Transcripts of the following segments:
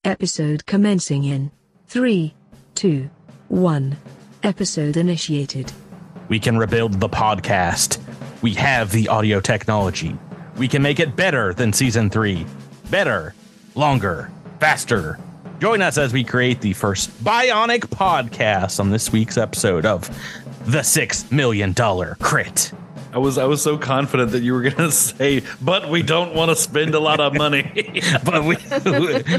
Episode commencing in 3, 2, 1. Episode initiated. We can rebuild the podcast. We have the audio technology. We can make it better than season 3. Better, longer, faster. Join us as we create the first bionic podcast on this week's episode of The $6 Million Crit. I was so confident that you were going to say, but we don't want to spend a lot of money. But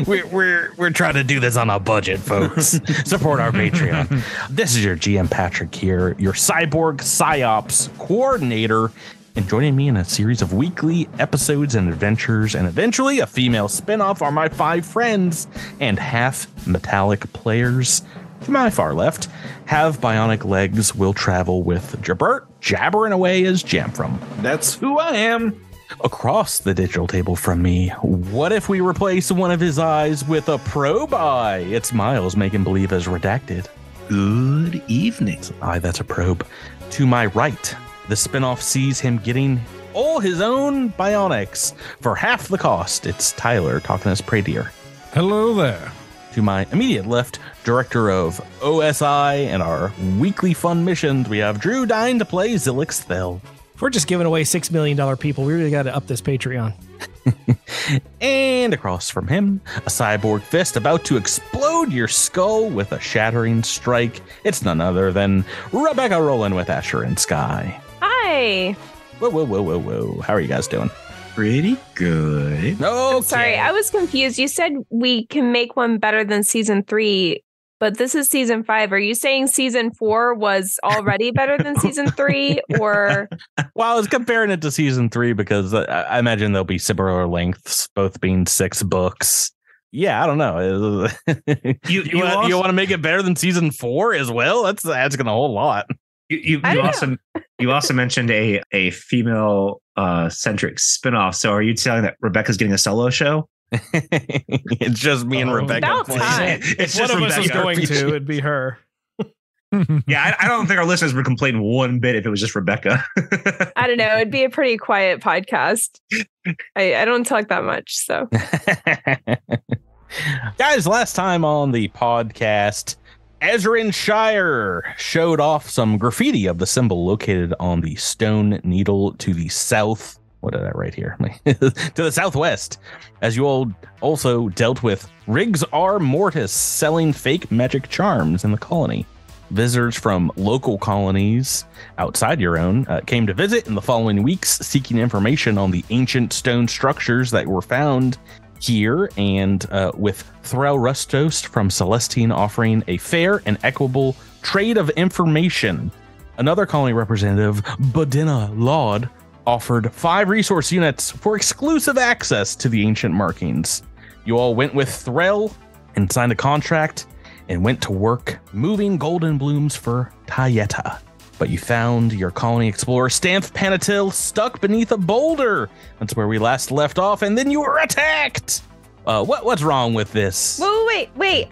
we're trying to do this on a budget, folks. Support our Patreon. This is your GM Patrick here, your cyborg psyops coordinator, and joining me in a series of weekly episodes and adventures, and eventually a female spinoff, are my 5 friends and half metallic players. To my far left, have bionic legs, will travel with Jabert, jabbering away as Jamfram. That's who I am. Across the digital table from me, what if we replace one of his eyes with a probe eye? It's Miles making believe as redacted. Good evening. Aye, that's a probe. To my right, the spinoff sees him getting all his own bionics for half the cost. It's Tyler talking as Pradier. Hello there. To my immediate left, director of OSI and our weekly fun missions, we have Drew dying to play Zilix Thel. If we're just giving away $6 million people, we really got to up this Patreon. And across from him, a cyborg fist about to explode your skull with a shattering strike. It's none other than Rebecca Rowland with Asher and Sky. Hi. Whoa. How are you guys doing? Pretty good. Okay. I'm sorry, I was confused. You said we can make one better than season 3, but this is season 5. Are you saying season 4 was already better than season 3, or? Well, I was comparing it to season 3 because I imagine there'll be similar lengths, both being 6 books. Yeah, I don't know. You want to make it better than season 4 as well? That's asking a whole lot. You also mentioned a female centric spinoff. So are you telling that Rebecca's getting a solo show? It's just me and Rebecca. About time. If one of us is going to, it'd be her. Yeah, I don't think our listeners would complain one bit if it was just Rebecca. I don't know. It'd be a pretty quiet podcast. I don't talk that much, so. Guys, last time on the podcast, Ezrin Shire showed off some graffiti of the symbol located on the stone needle to the south. What did I write here? To the southwest. As you all also dealt with Riggs R. Mortis selling fake magic charms in the colony. Visitors from local colonies outside your own came to visit in the following weeks, seeking information on the ancient stone structures that were found here, and with Threl Rustost from Celestine offering a fair and equitable trade of information. Another colony representative, Bodina Laud, offered 5 resource units for exclusive access to the ancient markings. You all went with Threl and signed a contract and went to work moving golden blooms for Tayeta. But you found your colony explorer, Stanth Panatil, stuck beneath a boulder. That's where we last left off, and then you were attacked. What's wrong with this? Wait.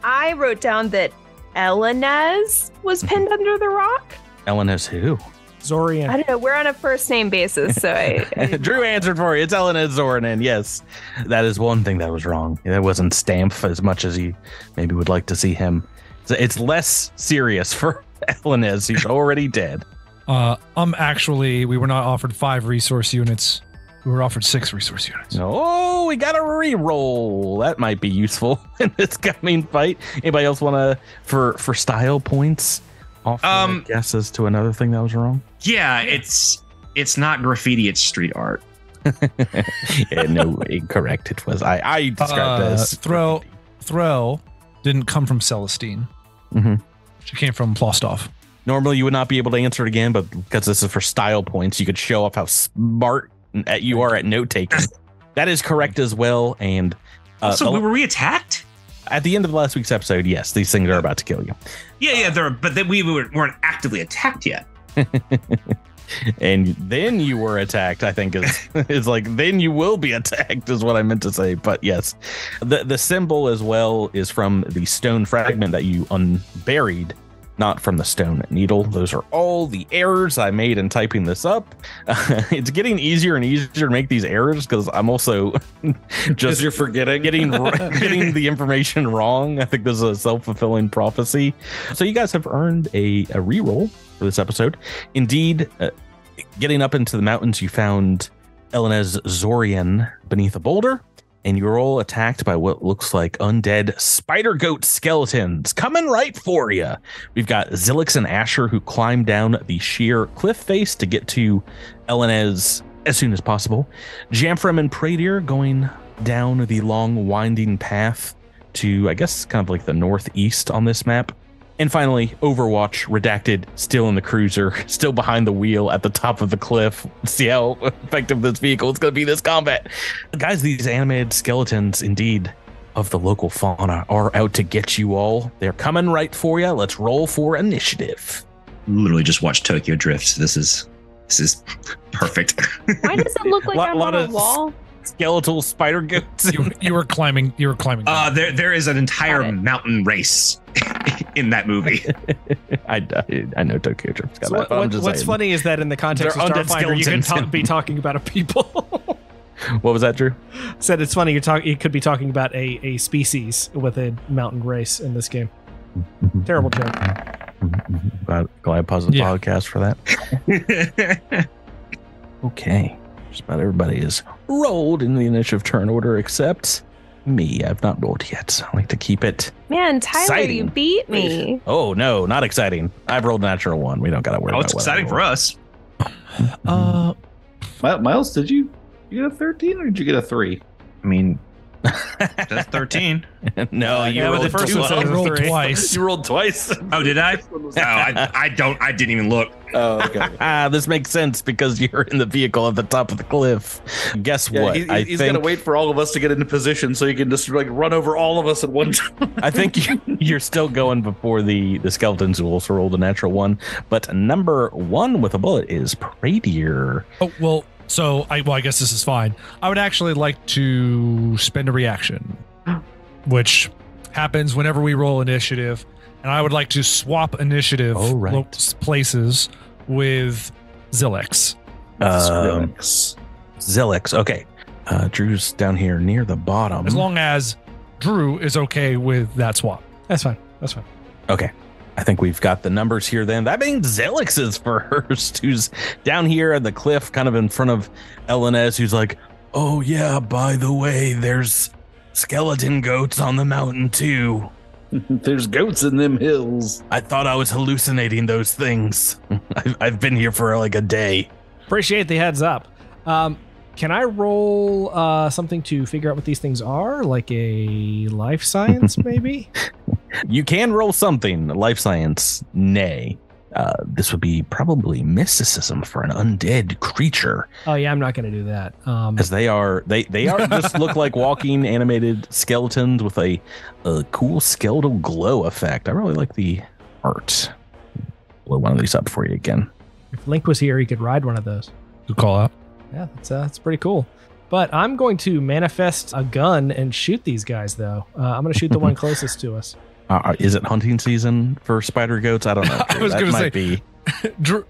I wrote down that Elenez was pinned under the rock. Elenez who? Zorian. I don't know. We're on a first name basis, so I Drew answered for you. It's Elenez Zoranen. Yes, that is one thing that was wrong. That wasn't Stampf as much as you maybe would like to see him. It's less serious for Elenez. He's already dead. We were not offered 5 resource units. We were offered 6 resource units. Oh, we got a re-roll. That might be useful in this coming fight. Anybody else want to, for style points, offer guesses to another thing that was wrong? Yeah, it's not graffiti, it's street art. Yeah, no, incorrect. It was. I described it as Threl didn't come from Celestine. Mm-hmm. She came from Plostov. Normally, you would not be able to answer it again, but because this is for style points, you could show off how smart you are at note taking. That is correct as well. And so were we attacked? At the end of last week's episode, yes, these things are about to kill you. Yeah, but then we weren't actively attacked yet. And then you were attacked, I think is like, then you will be attacked is what I meant to say. But yes, the symbol as well is from the stone fragment that you unburied not from the Stone Needle. Those are all the errors I made in typing this up. It's getting easier and easier to make these errors because I'm also just you're forgetting getting the information wrong. I think this is a self-fulfilling prophecy. So you guys have earned a reroll for this episode. Indeed, getting up into the mountains, you found Elenez Zorian beneath a boulder, and you're all attacked by what looks like undead spider goat skeletons coming right for you. We've got Zilix and Asher who climb down the sheer cliff face to get to Elenez as soon as possible. Jamfram and Pradier going down the long winding path to, I guess, kind of like the northeast on this map. And finally, Overwatch, redacted, still in the cruiser, still behind the wheel at the top of the cliff. See how effective this vehicle is going to be this combat. Guys, these animated skeletons, indeed, of the local fauna are out to get you all. They're coming right for you. Let's roll for initiative. Literally just watch Tokyo Drift. This is perfect. Why does it look like I'm on a wall? Skeletal spider goats. You were climbing. There is an entire mountain race in that movie. I know Tokyo Drift's got that. So what's funny is that in the context of Starfinder, you could be talking about a people. What was that, Drew? Said it's funny. You could be talking about a species with a mountain race in this game. Terrible joke. Glad I paused the podcast for that. Okay. Just about everybody is rolled in the initiative turn order except me. I've not rolled yet. I like to keep it Man, Tyler, exciting. You beat me. Oh, no, not exciting. I've rolled a natural 1. We don't got to worry about it. It's exciting for us. Miles, did you get a 13 or did you get a 3? I mean, that's 13. No, you rolled the first one said rolled 3. twice. You rolled twice. Oh, did I? No, I didn't even look. Oh, okay. This makes sense because you're in the vehicle at the top of the cliff. Guess what? He's gonna wait for all of us to get into position so he can just like run over all of us at one time. I think you're still going before the skeletons who also rolled a natural 1. But number 1 with a bullet is Pradier. Oh, well, so I guess this is fine. I would actually like to spend a reaction, which happens whenever we roll initiative. And I would like to swap initiative places with Zilix. Zilix. Okay. Drew's down here near the bottom. As long as Drew is okay with that swap. That's fine. Okay. I think we've got the numbers here then. That means Zilix is first, who's down here at the cliff, kind of in front of Elenez, who's like, oh yeah, by the way, there's skeleton goats on the mountain too. There's goats in them hills. I thought I was hallucinating those things. I've been here for like a day. Appreciate the heads up. Can I roll something to figure out what these things are? Like a life science, maybe? You can roll something. Life science, nay. This would be probably mysticism for an undead creature. Oh yeah, I'm not going to do that. As they are just look like walking animated skeletons with a cool skeletal glow effect. I really like the art. Blow one of these up for you again. If Link was here, he could ride one of those. Good call out. Yeah, that's pretty cool. But I'm going to manifest a gun and shoot these guys, though. I'm going to shoot the one closest to us. Is it hunting season for spider goats? I don't know. I was going to say,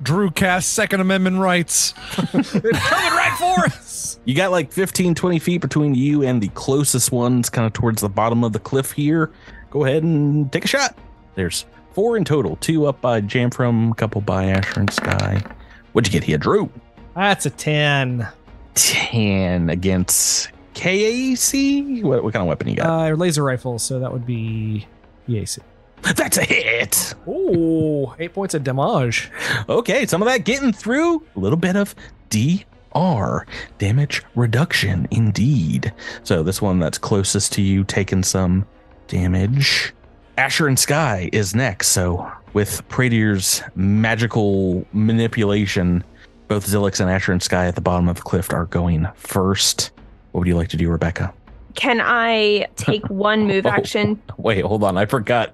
Drew cast Second Amendment rights. They're coming right for us. You got like 15, 20 feet between you and the closest ones, kind of towards the bottom of the cliff here. Go ahead and take a shot. There's 4 in total. 2 up by Jamfram, a couple by Asher and Sky. What'd you get here, Drew? That's a 10. 10 against KAC? What kind of weapon you got? Laser rifle, so that would be EAC. That's a hit. Oh, 8 points of damage. Okay, some of that getting through. A little bit of DR, damage reduction, indeed. So this one that's closest to you taking some damage. Asher and Sky is next. So with Pradier's magical manipulation, both Zilix and Asher and Sky at the bottom of the cliff are going first. What would you like to do, Rebecca? Can I take one move action? Wait, hold on. I forgot.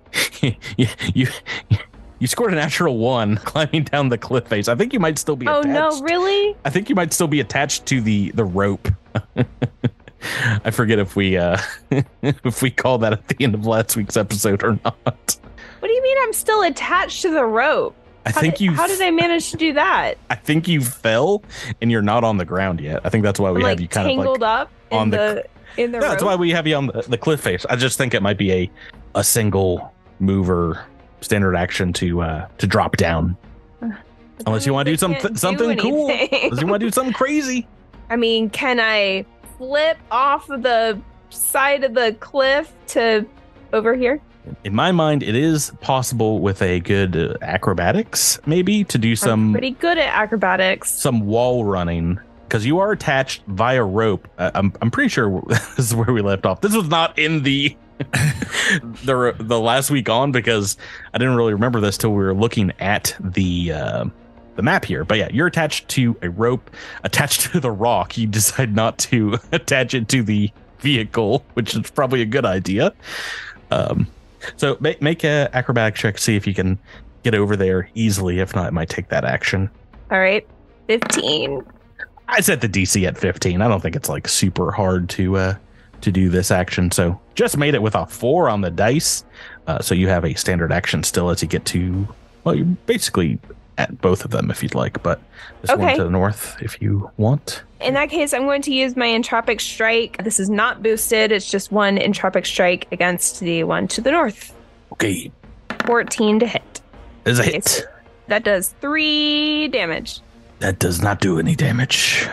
You scored a natural 1 climbing down the cliff face. I think you might still be attached. Oh, no, really? I think you might still be attached to the rope. I forget if we call that at the end of last week's episode or not. What do you mean I'm still attached to the rope? How did I manage to do that? I think you fell and you're not on the ground yet. I think that's why we I'm have you kind tangled of up on in the rope. That's why we have you on the cliff face. I just think it might be a single mover standard action to drop down. Unless you want to do something cool. Unless you want to do something crazy. I mean, can I flip off of the side of the cliff to over here? In my mind, it is possible with a good acrobatics, maybe, to do I'm pretty good at acrobatics. some wall running, because you are attached via rope. I'm pretty sure this is where we left off. This was not in the the last week on, because I didn't really remember this till we were looking at the map here. But yeah, you're attached to a rope attached to the rock. You decide not to attach it to the vehicle, which is probably a good idea. So make a acrobatic check, see if you can get over there easily. If not, it might take that action. All right, 15. I set the DC at 15. I don't think it's like super hard to do this action. So just made it with a 4 on the dice. So you have a standard action still as you get to, well, you're basically at both of them if you'd like, but this one to the north if you want. In that case, I'm going to use my entropic strike. This is not boosted. It's just one entropic strike against the one to the north. Okay. 14 to hit. Is a hit. That does 3 damage. That does not do any damage.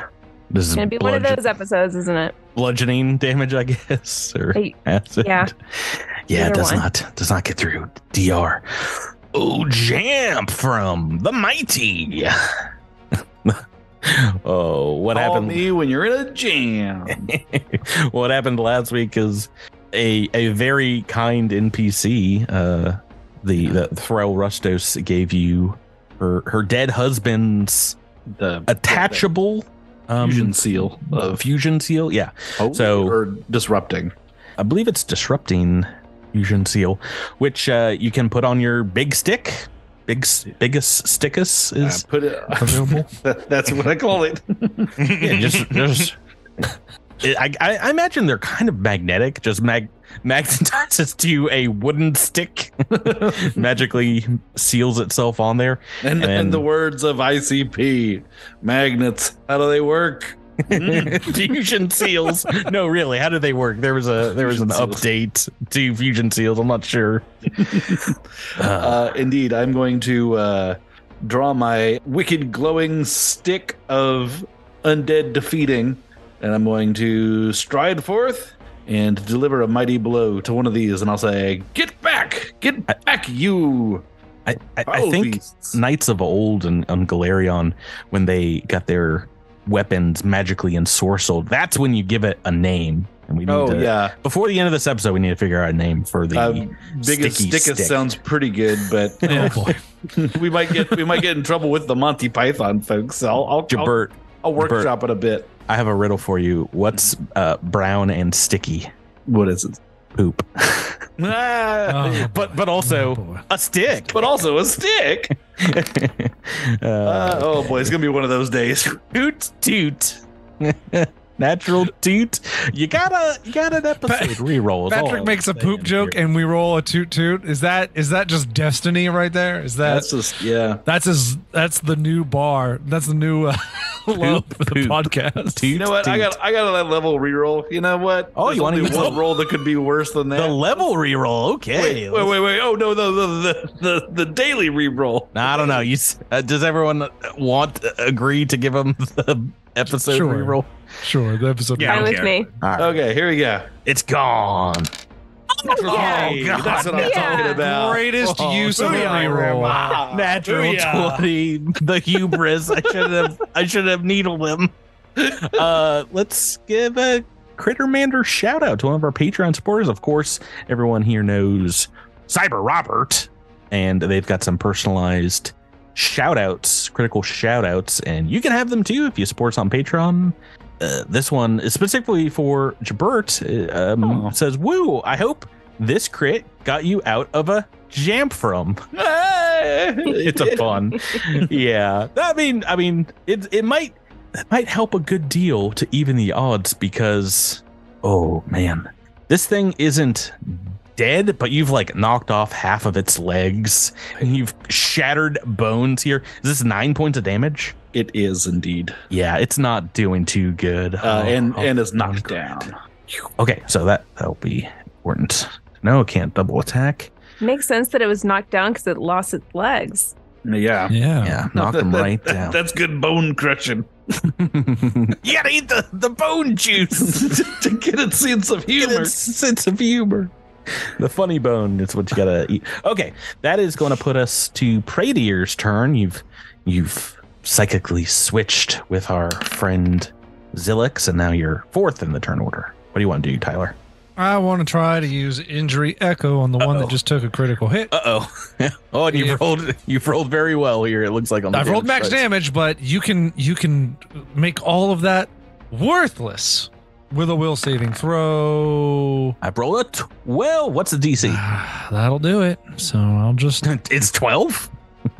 This is going to be one of those episodes, isn't it? Bludgeoning damage, I guess, or acid. Yeah. Yeah, it does not get through. DR. Oh, Jamp from the Mighty. Oh, what Call happened? me when you're in a jam. What happened last week is a very kind NPC, the Thrall Rustos, gave you her dead husband's attachable fusion seal. Fusion seal, yeah. Oh, so or disrupting. I believe it's disrupting fusion seal, which you can put on your big stick. Biggest stickus is Put it available. That's what I call it. Yeah, just I imagine they're kind of magnetic. Just magnetizes to a wooden stick, magically seals itself on there. And in the words of ICP, magnets, how do they work? Fusion seals. No, really, how do they work? There was an update to fusion seals. I'm not sure. Indeed, I'm going to draw my wicked glowing stick of undead defeating, and I'm going to stride forth and deliver a mighty blow to one of these, and I'll say, "Get back, you!" I think beasts. Knights of Old and Galarion, when they got their weapons magically ensorcelled, that's when you give it a name. And we need before the end of this episode, we need to figure out a name for the biggest stick. Sounds pretty good, but Oh boy. we might get in trouble with the Monty Python folks. So I'll workshop it a bit. I have a riddle for you. What's brown and sticky? What is it? Poop. Oh, but also a stick. But also a stick. Oh boy, it's gonna be one of those days. Toot. Natural toot. You got an episode reroll. Patrick makes a poop joke and we roll a toot toot. Is that just destiny right there? Is that That's just that's the new bar. That's the new low for the podcast. You know what? I got that level reroll. You know what? Oh, you want to use one roll that could be worse than that? The level reroll. Okay. Wait. Oh no, the daily reroll. I don't know. Does everyone agree to give him the episode reroll? Sure, the episode. Fine with me. Right. Okay, here we go. It's gone. Yay, God. that's what I'm talking about. Greatest use of a reroll. Natural 20. The hubris. I should have needled him. Let's give a Crittermander shout out to one of our Patreon supporters. Of course, everyone here knows Cyber Robert, and they've got some personalized shout outs, critical shout outs, and you can have them too if you support us on Patreon. This one is specifically for Jabert. Says, "Woo! I hope this crit got you out of a jam from." It's a fun, yeah. I mean, it might help a good deal to even the odds because, oh man, this thing isn't dead, but you've like knocked off half of its legs and you've shattered bones here. Is this 9 points of damage? It is indeed. Yeah, it's not doing too good. And is knocked down. Okay, so that'll be important. No, it can't double attack. Makes sense that it was knocked down because it lost its legs. Yeah. Yeah, knock them right down. That's good bone crushing. You gotta eat the bone juice to get its sense of humor. Sense of humor. The funny bone is what you gotta eat. Okay, that is going to put us to Pradier's turn. You've psychically switched with our friend Zilix, and now you're fourth in the turn order. What do you want to do, Tyler? I want to try to use Injury Echo on the one that just took a critical hit. Oh, and you've rolled very well here. It looks like on the I've rolled max damage, but you can make all of that worthless with a will saving throw. I've rolled a 12. What's the DC? That'll do it. So I'll just. It's 12.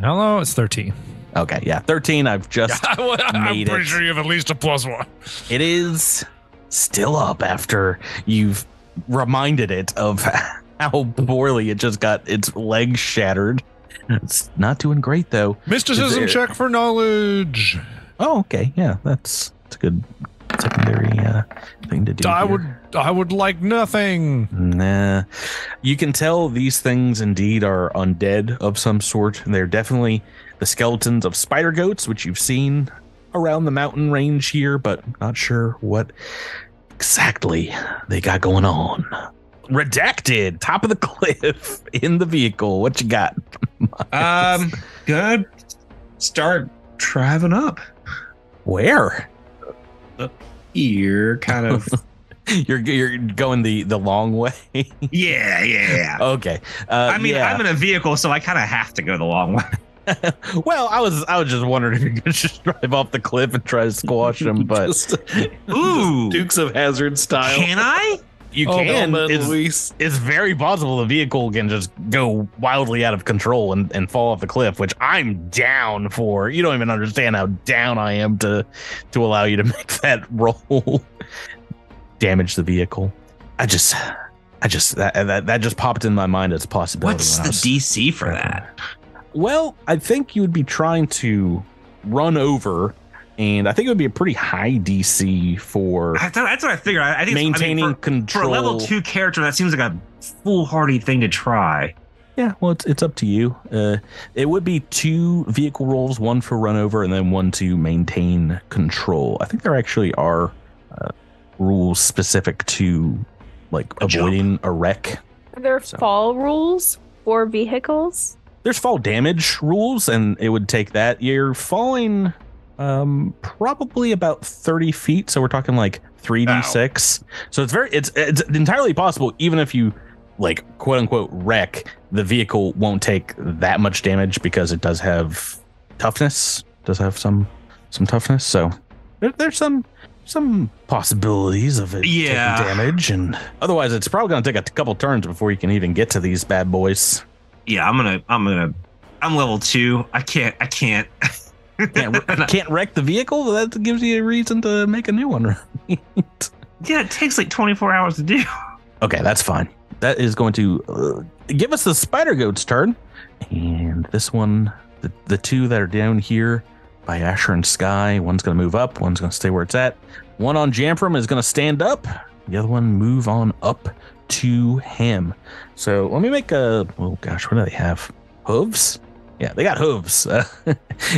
Hello, it's 13. Okay, yeah, 13. I've just I'm pretty sure you have at least a +1. It is still up after you've reminded it of how poorly it just got its legs shattered. It's not doing great though. Mysticism check for knowledge. Oh, okay, yeah, that's a good secondary thing to do. I would like nothing. Nah, you can tell these things indeed are undead of some sort. They're definitely the skeletons of spider goats, which you've seen around the mountain range here, but not sure what exactly they got going on. Redacted, top of the cliff in the vehicle. What you got? Gonna start driving up. Where? You're kind of you're going the long way. yeah. Okay. I'm in a vehicle, so I kind of have to go the long way. Well, I was just wondering if you could just drive off the cliff and try to squash them, but Ooh, Dukes of Hazzard style. Can I? You can. It's very possible the vehicle can just go wildly out of control and fall off the cliff, which I'm down for. You don't even understand how down I am to allow you to make that roll. Damage the vehicle. That just popped in my mind as a possibility. What's the DC for that? Well, I think you would be trying to run over, and I think it would be a pretty high DC for. That's what I figured. I think maintaining control. For a level 2 character, that seems like a foolhardy thing to try. Yeah, well, it's up to you. It would be 2 vehicle rolls, one for run over, and then one to maintain control. I think there actually are rules specific to like avoiding a wreck. Are there fall rules for vehicles? There's fall damage rules, and it would take that. You're falling probably about 30 feet, so we're talking like 3d6. So it's entirely possible, even if you like quote unquote wreck, the vehicle won't take that much damage because it does have toughness. Does have some toughness. So there's some possibilities of it taking damage, and otherwise it's probably going to take a couple turns before you can even get to these bad boys. Yeah, I'm level 2. I can't can't wreck the vehicle. That gives you a reason to make a new one, right? Yeah, it takes like 24 hours to do. Okay, that's fine. That is going to give us the spider goat's turn, and this one, the 2 that are down here by Asher and Sky, one's going to move up, one's going to stay where it's at. One on Jamfram is going to stand up. The other one move on up to him. So let me make a. Oh gosh, what do they have? Hooves? Yeah, they got hooves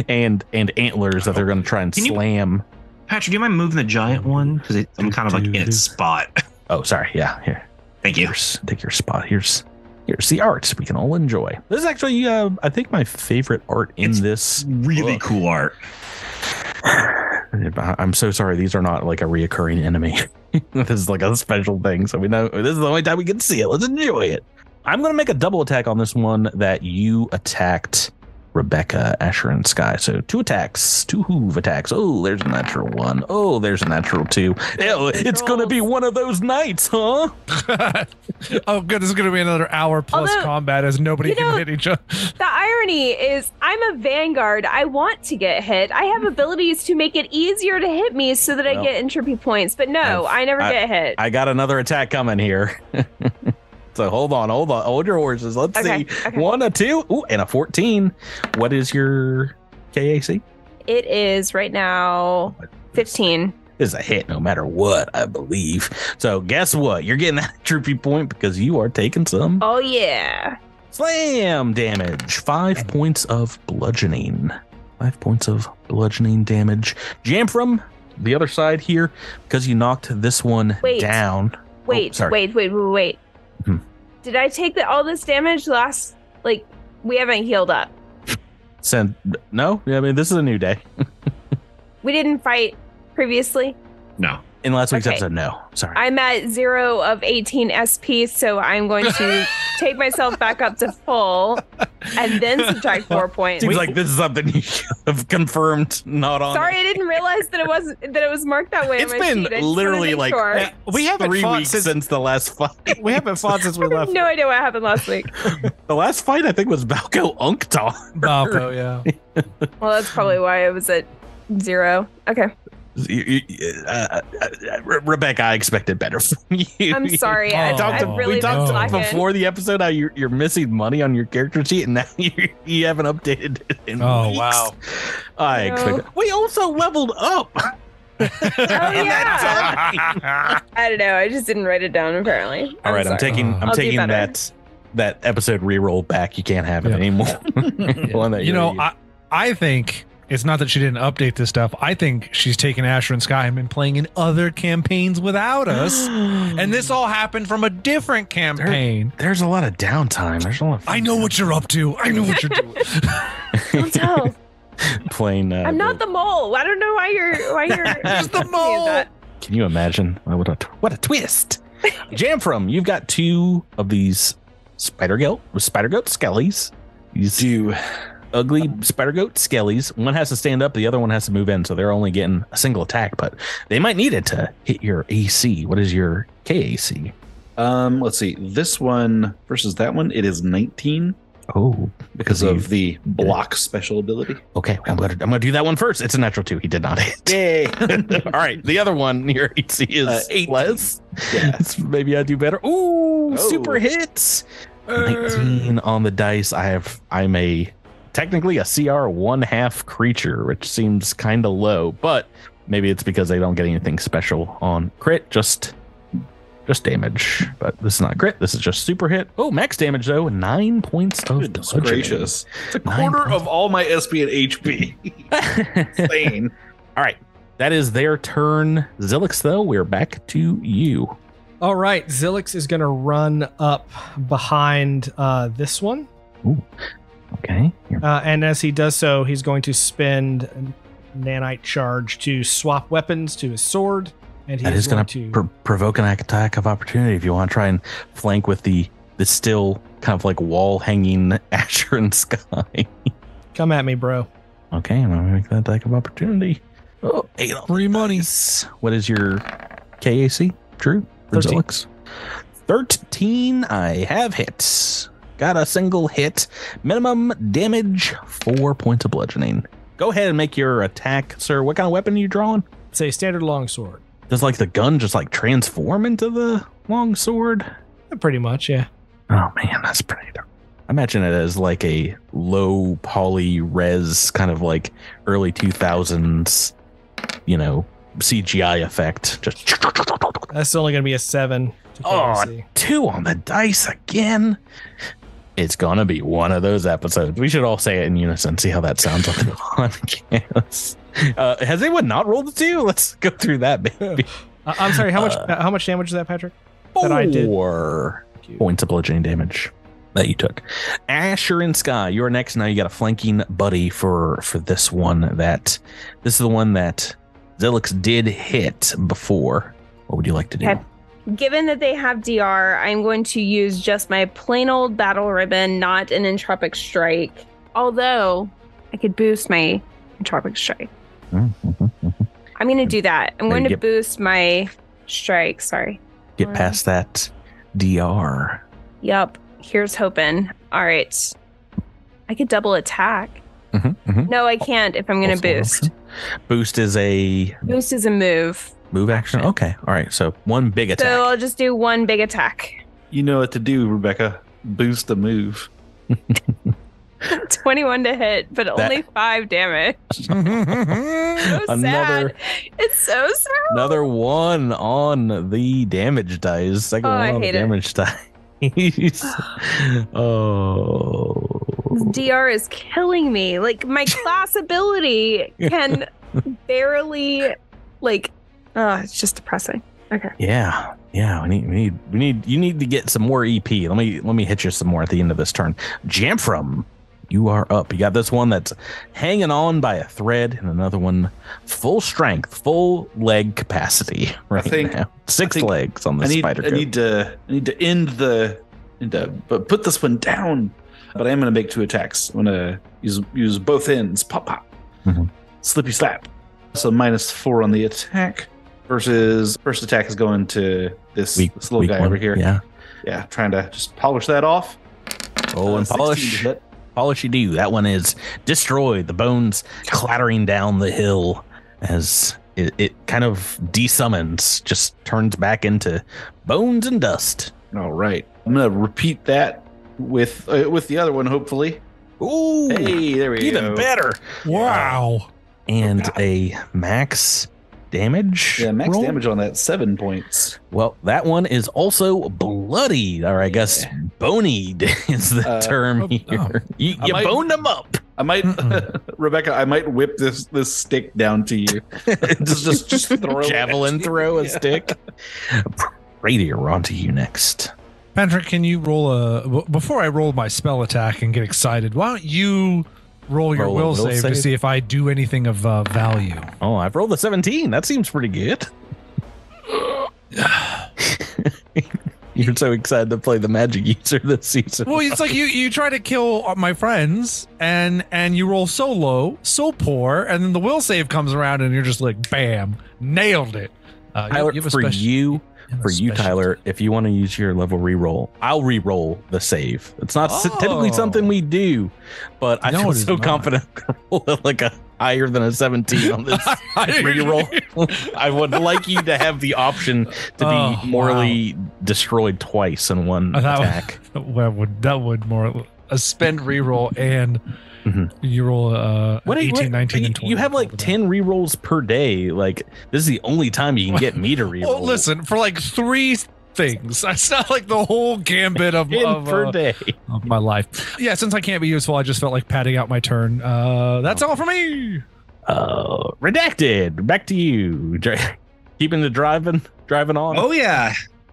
and antlers that they're going to try and slam. Patrick, do you mind moving the giant one? Because I'm kind of like in its spot. Oh, sorry. Yeah, here. Thank you. Take your spot. Here's the art we can all enjoy. This is actually, I think, my favorite art in this. Really cool art. I'm so sorry. These are not like a reoccurring enemy. This is like a special thing. So we know this is the only time we can see it. Let's enjoy it. I'm going to make a double attack on this one that you attacked Rebecca, Asher, and Sky. So 2 attacks, 2 hoove attacks. Oh, there's a natural 1. Oh, there's a natural 2. Ew, it's going to be one of those nights, huh? Oh, good. This is going to be another hour plus combat as nobody can hit each other. The irony is I'm a vanguard. I want to get hit. I have abilities to make it easier to hit me so that I get entropy points. But no, I never get hit. I got another attack coming here. So hold on. Hold your horses. Let's Okay, see. okay. 1, a 2, ooh, and a 14. What is your KAC? It is right now 15. This is a hit no matter what, I believe. So guess what? You're getting that troopy point because you are taking some Oh, yeah. slam damage. 5 points of bludgeoning. 5 points of bludgeoning damage. Jamfram, the other side here, because you knocked this one Wait. down. Wait. sorry. Wait. Hmm. Did I take all this damage last? Like, we haven't healed up. No, I mean, this is a new day. We didn't fight previously. No. In last week's Okay. episode, no. Sorry. I'm at 0 of 18 SP, so I'm going to take myself back up to full and then subtract 4 points. Seems like this is something you should have confirmed, not on. Sorry, I didn't realize that it was marked that way. It's on my been sheet. I just wanted to literally make like sure. We haven't 3 fought weeks since since the last fight. we haven't fought since we I have left. no idea what happened last week. The last fight, I think, was Balco Unktar. Balco, yeah. Well, that's probably why I was at 0. Okay. Rebecca, I expected better from you. I'm sorry. I've Oh, really we been talked slacking. before the episode how you're missing money on your character sheet, and now you haven't updated it in Oh, weeks. wow. I No. expected. We also leveled up. Oh, yeah. I don't know. I just didn't write it down, apparently. All right, I'm sorry. taking I'll do better. that episode reroll back. You can't have it Yeah. anymore. The one that You know, using. I think it's not that she didn't update this stuff. I think she's taken Asher and Sky and been playing in other campaigns without us. And this all happened from a different campaign. There's a lot of downtime. There's a lot of I know what you're up to. I know what you're doing. Don't tell. playing. I'm not the mole. I don't know why you're Just the thinking of mole. that. Can you imagine? What a twist! Jamfram, you've got 2 of these spider goat skellies. These Do ugly spider goat skellies. One has to stand up, the other one has to move in, so they're only getting a single attack, but they might need it to hit your AC. What is your KAC? let's see. This one versus that one, it is 19 Oh, because of the block special ability. okay. I'm gonna do that one first. It's a natural 2. He did not hit. Yay! All right, the other one, your AC is 8 less. Yeah. Maybe I do better. Ooh, Oh. super hits. 19 on the dice. I'm technically a CR 1/2 creature, which seems kind of low, but maybe it's because they don't get anything special on crit, just damage. But this is not crit. This is just super hit. Oh, max damage though. 9 points of Goodness bludgeoning. gracious. It's a 9 quarter points. of all my SP and HP. Insane. All right, that is their turn. Zilix, though, we're back to you. All right, Zilix is going to run up behind this one. Okay. Here. And as he does so, he's going to spend a nanite charge to swap weapons to his sword. And That is going to provoke an attack of opportunity if you want to try and flank with the still kind of like wall hanging Asher and Sky. come at me, bro. Okay, I'm going to make that attack of opportunity. Oh, 8 on Free money. dice. What is your KAC? True? 13. 13. I have hits. Got a single hit. Minimum damage, 4 points of bludgeoning. Go ahead and make your attack, sir. What kind of weapon are you drawing? It's a standard longsword. Does like the gun just like transform into the long sword? Pretty much, yeah. Oh man, that's pretty dark. I imagine it as like a low poly res kind of like early 2000s, CGI effect. Just That's only going to be a 7. to Oh, KAC. 2 on the dice again. It's gonna be one of those episodes. We should all say it in unison. See how that sounds on the podcast. Has anyone not rolled a 2? Let's go through that, baby. I'm sorry, how much damage is that, Patrick? That I did. 4 points of bludgeoning damage that you took. Asher and Sky, you're next. Now you got a flanking buddy for this one. This is the one that Zilix did hit before. What would you like to do? Okay. Given that they have DR, I'm going to use just my plain old battle ribbon, not an entropic strike. Although I could boost my entropic strike. Mm-hmm. I'm going to do that. I'm There going you to get- boost my strike. Sorry. Get past that DR. Yup. Here's hoping. All right. I could double attack. Mm-hmm. No, I can't if I'm going to Also an boost. option. Boost is a Boost is a move. move action. Okay. All right. So one big attack. So I'll just do one big attack. You know what to do, Rebecca. Boost the move. 21 to hit, but only 5 damage. So sad. It's so sad. Another 1 on the damage dice. Second one on the damage dice. Oh. This DR is killing me. Like, my class ability can barely, like, it's just depressing. Okay. Yeah. You need to get some more EP. Let me hit you some more at the end of this turn. Jamfram, you are up. You got this one that's hanging on by a thread, and another one full strength, full leg capacity right now. 6 legs on the spider. I need to put this one down, but I am going to make 2 attacks. I'm going to use both ends. Pop. Slippy slap. So -4 on the attack. Versus first attack is going to this little guy over here. Yeah, trying to just polish that off. Oh, and polish you do. That one is destroyed. The bones clattering down the hill as it kind of desummons, just turns back into bones and dust. All right, I'm gonna repeat that with the other one, hopefully. Ooh, hey, there we go. Even better. Wow. And a max damage. Yeah, max damage on that, 7 points. Well, that one is also bloodied, or I guess bonied is the term here. You boned them up. I might, Rebecca, I might whip this stick down to you. just throw javelin throw a stick. Radier, we're on to you next. Patrick, can you roll before I roll my spell attack and get excited, why don't you roll your will save to see if I do anything of value? Oh, I've rolled a 17. That seems pretty good. You're so excited to play the magic user this season. Well, it's like you try to kill my friends and you roll so low, so poor, and then the will save comes around and you're just like, bam, nailed it. Tyler, Tyler, if you want to use your level reroll, I'll reroll the save. It's not typically something we do, but I feel so confident I roll like a higher than a 17 on this reroll. I would like you to have the option to be morally destroyed twice in one attack. That would more a spend reroll and you roll 18, 19, and 20. You have like 10 rerolls per day. Like, this is the only time you can get me to reroll. Well, listen, for like 3 things. That's not like the whole gambit of per day of my life. Yeah, since I can't be useful, I just felt like padding out my turn. That's all for me. Redacted. Back to you. Keeping the driving on. Oh yeah.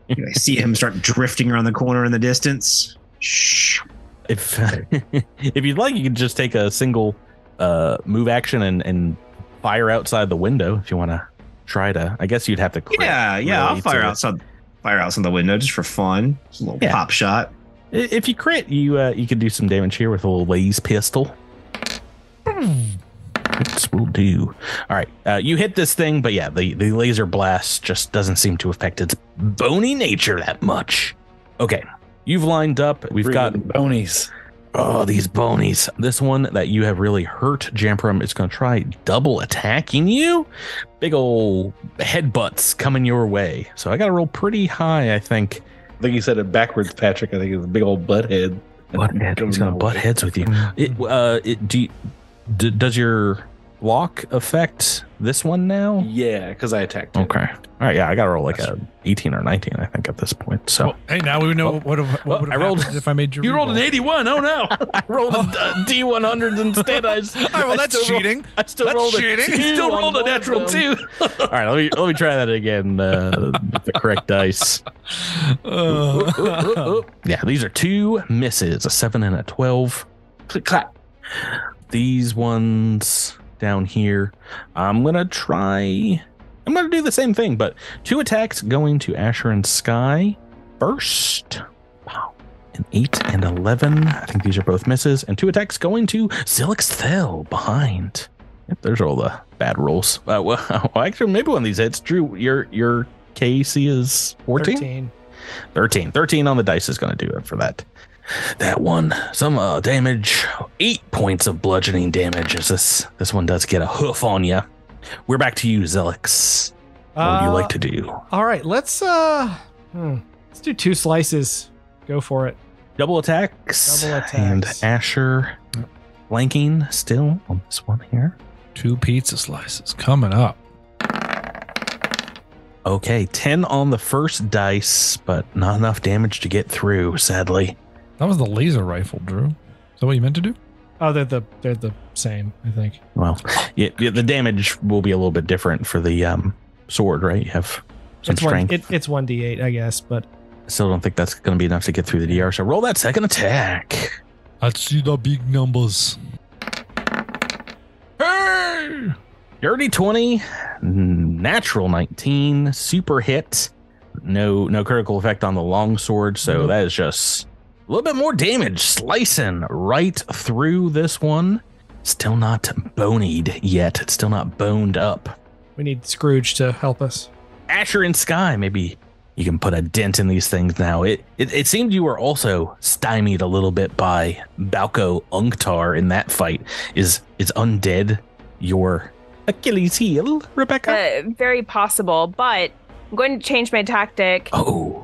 I see him start drifting around the corner in the distance. Shh. If you'd like, you can just take a single move action and fire outside the window if you want to try to. I guess you'd have to crit. I'll fire outside the window just for fun. Just a little pop shot. If you crit, you could do some damage here with a little laser pistol. This will do. All right, you hit this thing, but yeah, the laser blast just doesn't seem to affect its bony nature that much. Okay. You've lined up. We've got bonies. Oh, these bonies. This one that you have really hurt, Jamprum, is going to try double attacking you. Big old headbutts coming your way. So I got to roll pretty high, I think. I think you said it backwards, Patrick. I think it's a big old butt head. He's going to butt heads with you. Does your block affect this one now? Yeah, because I attacked it. Okay. All right, yeah, I got to roll like a 18 or 19, I think, at this point. So, hey, now we know what would have happened if I made you rolled an 81. Oh no, I rolled a D100 instead. That's cheating. I still rolled a natural 2. All right, let me try that again. The correct dice. Yeah, these are 2 misses, a 7 and a 12. Click clap. These ones down here, I'm gonna do the same thing, but 2 attacks going to Asher and Sky first. Wow, an 8 and 11. I think these are both misses, and 2 attacks going to Zilixthel behind. Yep, there's all the bad rolls. Well, actually, maybe one of these hits. Drew, your KC is 14. 13 on the dice is going to do it for that. That one, some damage, 8 points of bludgeoning damage as this one does get a hoof on you. We're back to you, Zelix. What would you like to do? All right, let's Let's do 2 slices. Go for it. Double attacks. Double attacks. And Asher flanking still on this one here. 2 pizza slices coming up. Okay, 10 on the first dice, but not enough damage to get through, sadly. That was the laser rifle, Drew. Is that what you meant to do? Oh, they're the same, I think. Well, yeah, the damage will be a little bit different for the sword, right? You have some strength. It's 1d8, I guess, but I still don't think that's going to be enough to get through the DR. So roll that second attack. Let's see the big numbers. Hey! Dirty 20, natural 19, super hit. No critical effect on the longsword, so that is just a little bit more damage, slicing right through this one. Still not bonied yet. It's still not boned up. we need Scrooge to help us. Asher and Sky, maybe you can put a dent in these things now. It seemed you were also stymied a little bit by Balco Unctar in that fight. Is undead your Achilles heel, Rebecca? Very possible, but I'm going to change my tactic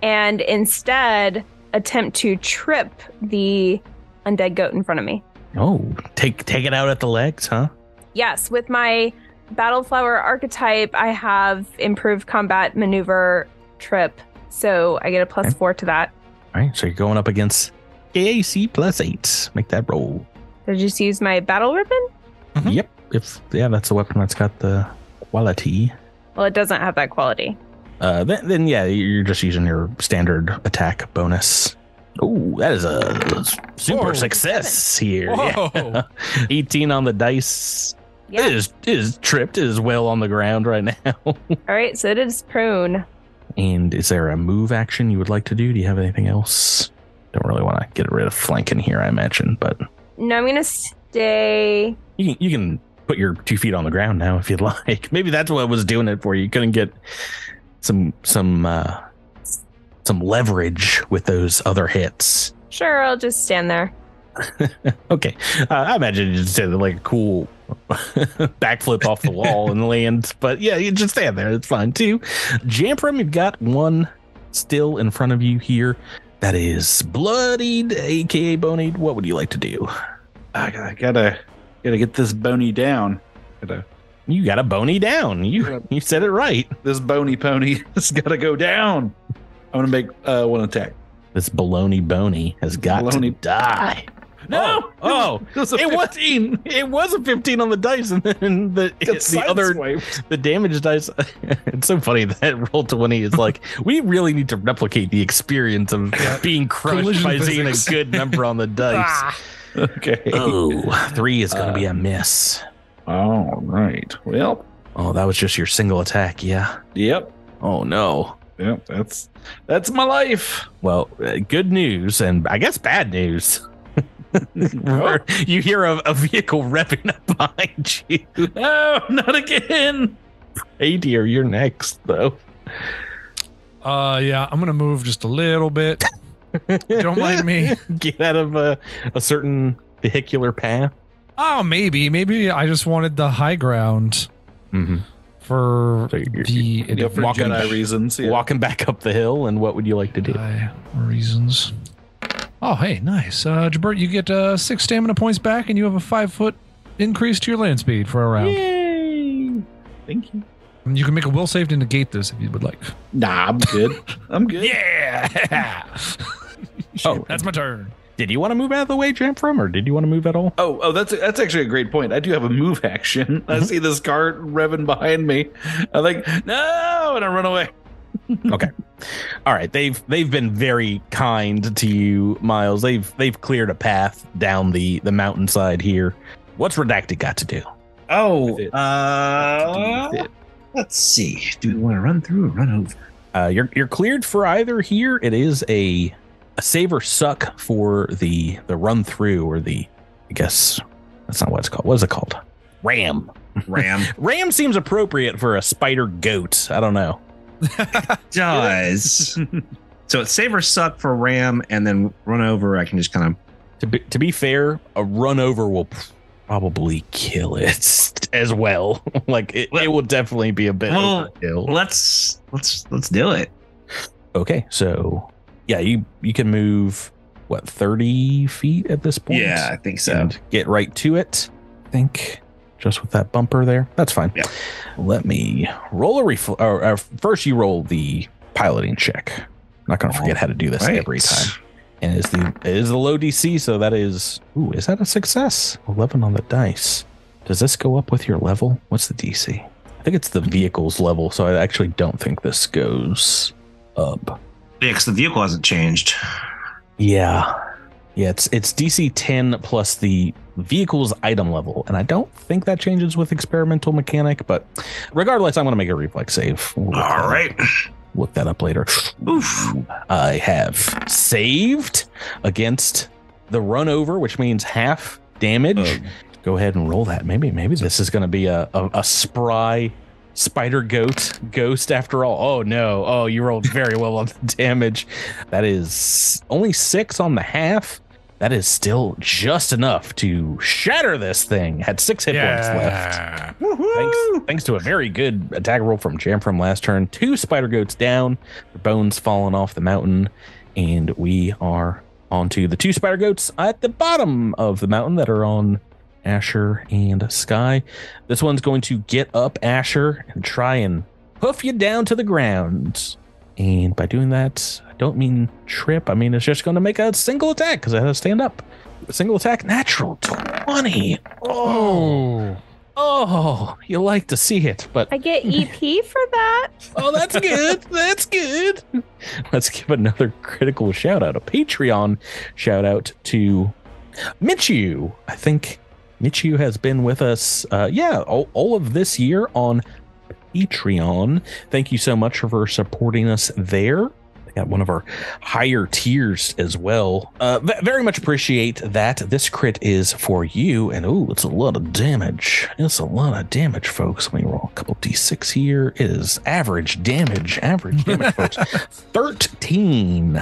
and instead attempt to trip the undead goat in front of me. Oh, take it out at the legs, huh? Yes, with my Battle Flower archetype, I have improved combat maneuver trip, so I get a +4 to that. All right, so you're going up against AC +8. Make that roll. Did you just use my battle ribbon? Mm-hmm. Yep. That's the weapon that's got the quality. Well, it doesn't have that quality. Then you're just using your standard attack bonus. Oh, that is a super success here. Yeah. 18 on the dice. Yeah. It is tripped. It is well on the ground right now. All right, so it is prone. And is there a move action you would like to do? Do you have anything else? Don't really want to get rid of flanking here, I imagine, but No, I'm gonna stay. you can put your 2 feet on the ground now if you'd like. Maybe that's what was doing it for you. You couldn't get some leverage with those other hits. Sure, I'll just stand there. Okay. I imagine you just did like a cool backflip off the wall and land. But yeah, you just stand there. It's fine too. Jamprum, you've got one still in front of you here. That is bloodied, aka bonied. What would you like to do? I gotta get this bony down. You got a bony down. You said it right. This bony pony has gotta go down. I'm gonna make one attack. This baloney bony has got to die. No! It was a 15. It was a 15 on the dice, and then the other swiped. the damage dice. It's so funny that roll 20 is like, we really need to replicate the experience of being crushed by seeing a good number on the dice. Okay. Oh, 3 is going to be a miss. All right. Well. Oh, that was just your single attack. Yeah. Yep. Oh no. Yep. That's my life. Well, good news, and I guess bad news. You hear a vehicle revving up behind you. No, not again. Hey dear, you're next though. Yeah, I'm gonna move just a little bit. Don't mind me. Get out of a certain vehicular path. Oh, maybe I just wanted the high ground for So For walking Jedi reasons. Yeah. walking back up the hill. And what would you like to do? reasons. Oh, hey, nice. Jabert, you get 6 stamina points back, and you have a 5-foot increase to your land speed for a round. Yay! Thank you. And you can make a will save to negate this if you would like. Nah, I'm good. I'm good. Yeah. Oh, That's my turn. did you want to move out of the way, Jamfram, or did you want to move at all? Oh, that's actually a great point. I do have a move action. I see this cart revving behind me. I'm like, no, and I run away. Okay. All right. They've been very kind to you, Miles. They've cleared a path down the mountainside here. What's Redacted got to do? Oh, With it. let's see. Do we want to run through or run over? You're cleared for either here. It is a save or suck for the run through, or I guess that's not what it's called. What is it called? Ram. Ram seems appropriate for a spider goat. I don't know. Does. So it's save or suck for ram, and then run over. I can just kind of. To be fair, a run over will probably kill it as well. Like it will definitely be a bit overkill. Let's do it. Okay, so Yeah, you can move, 30 feet at this point? Yeah, I think so. And get right to it. I think just with that bumper there. That's fine. Yeah. Let me roll a first you roll the piloting check. I'm not going to forget how to do this every time. And it is the low DC, so that is, is that a success? 11 on the dice. Does this go up with your level? What's the DC? I think it's the vehicle's level, so I actually don't think this goes up. Yeah, because the vehicle hasn't changed. Yeah, it's DC 10 plus the vehicle's item level, and I don't think that changes with experimental mechanic, but regardless, I'm going to make a reflex save. All right. Look that up later. Oof. I have saved against the run over, which means half damage. Go ahead and roll that. Maybe this is going to be a spry spider ghost after all. Oh no. Oh, you rolled very well on the damage. That is only 6 on the half. That is still just enough to shatter this thing. Had 6 hit points left. Thanks to a very good attack roll from Jam from last turn. 2 spider goats down, their bones falling off the mountain, and we are onto the 2 spider goats at the bottom of the mountain that are on Asher and Sky. This one's going to get up Asher and try and hoof you down to the ground. And by doing that, I don't mean trip. I mean, it's just going to make a single attack because it has to stand up. A single attack, natural 20. Oh, you like to see it, but I get EP for that. Oh, that's good. That's good. Let's give another critical shout out, a Patreon shout out to Michu. I think Michu has been with us, all of this year on Patreon. Thank you so much for supporting us there. I got one of our higher tiers as well. Very much appreciate that. This crit is for you, and it's a lot of damage. It's a lot of damage, folks. Let me roll a couple d6 here. It is average damage, folks. 13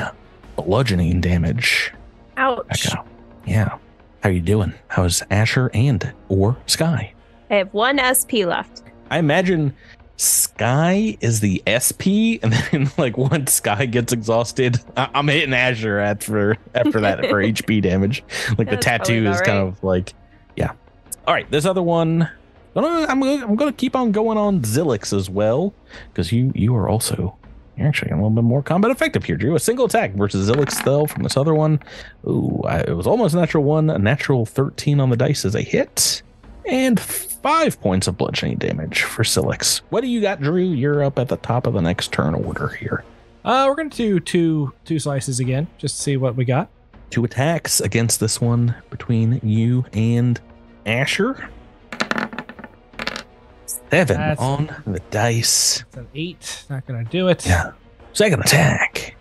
bludgeoning damage. Ouch. Yeah. How you doing? How's Asher or Sky? I have 1 SP left. I imagine Sky is the SP, and then once Sky gets exhausted, I'm hitting Asher after that for HP damage. The tattoo is kind of yeah. All right, this other one, I'm gonna keep on going on Zilix as well, because you're actually a little bit more combat effective here, Drew. A single attack versus Zilix though from this other one. It was almost a natural 1, a natural 13 on the dice as a hit, and 5 points of bludgeoning damage for Zilix. What do you got, Drew? You're up at the top of the next turn order here. We're gonna do two slices again, just to see what we got. 2 attacks against this one between you and Asher. 7 on the dice. It's an 8. Not gonna do it. Yeah. Second attack.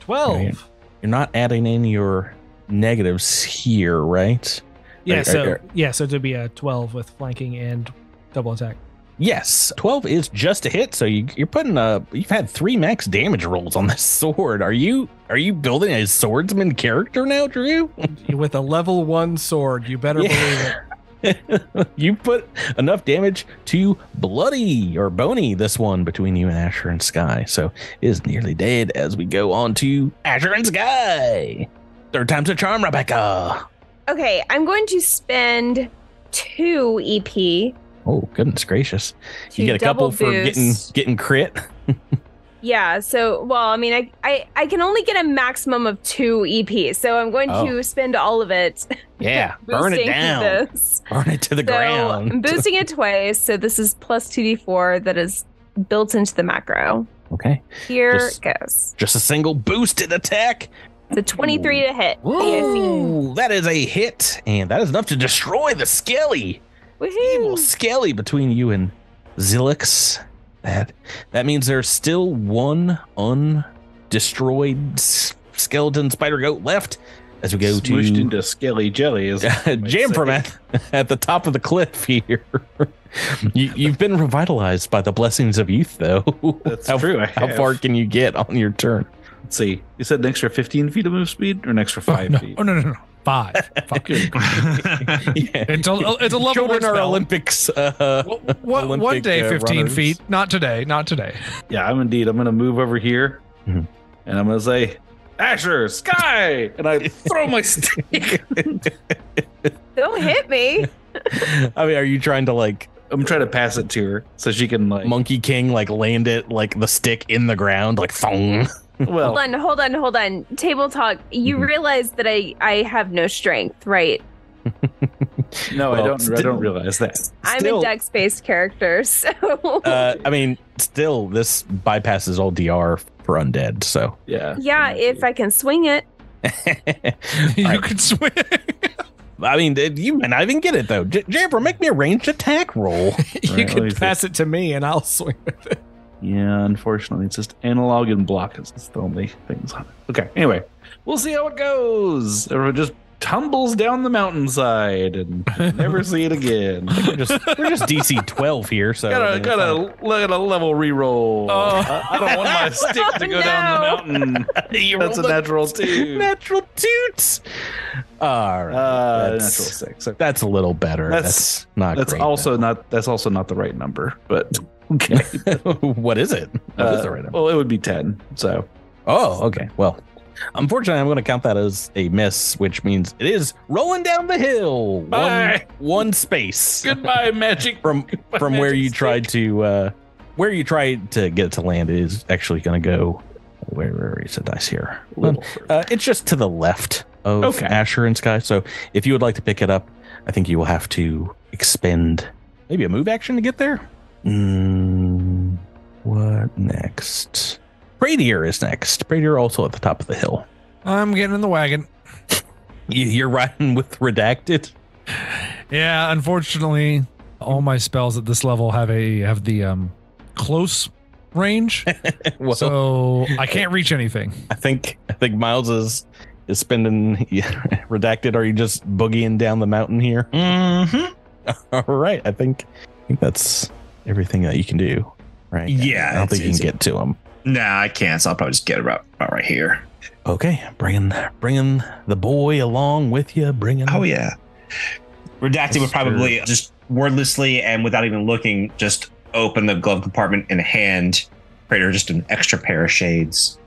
12. You're not adding in your negatives here, right? Yeah. So it'd be a 12 with flanking and double attack. Yes, 12 is just a hit. So you're putting you've had 3 max damage rolls on this sword. Are you building a swordsman character now, Drew? With a level 1 sword, you better believe it. You put enough damage to bloody or bony this one between you and Asher and Sky. So it is nearly dead as we go on to Asher and Sky. 3rd time's a charm, Rebecca. Okay, I'm going to spend 2 EP. Oh, goodness gracious. You get a couple for getting crit. Yeah, so, I can only get a maximum of 2 EP, so I'm going to spend all of it. Yeah, burn it down. Burn it to the ground. I'm boosting it twice, so this is plus 2d4 that is built into the macro. Okay. Here it goes. Just a single boosted attack. It's a 23 to hit. Ooh, that is a hit, and that is enough to destroy the Skelly. Evil Skelly between you and Zilix. That means there's still 1 undestroyed skeleton spider goat left as we go smooshed into skelly jelly. Jam from at the top of the cliff here. You've been revitalized by the blessings of youth, though. That's true. How far can you get on your turn? Let's see. You said an extra 15 feet of move speed or an extra 5 feet? Oh, no. 5. It's a level Children 1 are spell. Olympics. One day, 15 runners. feet. Not today. Yeah, I'm going to move over here. Mm-hmm. and I'm gonna say, Asher, Sky, and I throw my stick. Don't hit me. I mean, are you trying to like I'm trying to pass it to her so she can like. Monkey King, like land it like the stick in the ground, like thong? Well, Hold on. Table talk. You realize that I have no strength, right? no, Well, I don't realize that. I'm Still- a dex-based character, so I mean, still, this bypasses all DR for undead. So Yeah. yeah, if I can swing it. You can swing. I mean, you might not even get it though. Jamper, make me a ranged attack roll. You Right, let can me pass it to me and I'll swing with it. Yeah, unfortunately, it's just analog and block is the only things on it. Okay, anyway, we'll see how it goes. Everyone just tumbles down the mountainside and never see it again. we're just DC 12 here, so Got a level reroll. I don't want my stick to go down the mountain. That's a natural 2. natural toots. All right, Natural that's, 6. Okay. that's a little better. That's- That's not. That's great, also not the right number, but okay. though. What is it? What is the right number? Well, it would be 10. So Oh, okay. Well, unfortunately, I'm going to count that as a miss, which means it is rolling down the hill. Bye. One space goodbye, magic. from where you tried to get it to land. It is actually going to go. Where is the dice here? Little It's just to the left of Okay. Asher and Sky. So if you would like to pick it up, I think you will have to expend maybe a move action to get there. What next? Pradier is next. Pradier also at the top of the hill. I'm getting in the wagon. You're riding with Redacted? Yeah, unfortunately, all my spells at this level have the close range, Well, so I can't reach anything. I think Miles is spending Redacted. Are you just boogieing down the mountain here? Mm-hmm. All right. I think that's everything that you can do. Right. Yeah, I don't think you it's- can get to him. Nah, I can't. So I'll probably just get about right here. Okay. Bringing the boy along with you. Oh yeah. Redacted would probably just wordlessly and without even looking, just open the glove compartment and hand Prater just an extra pair of shades.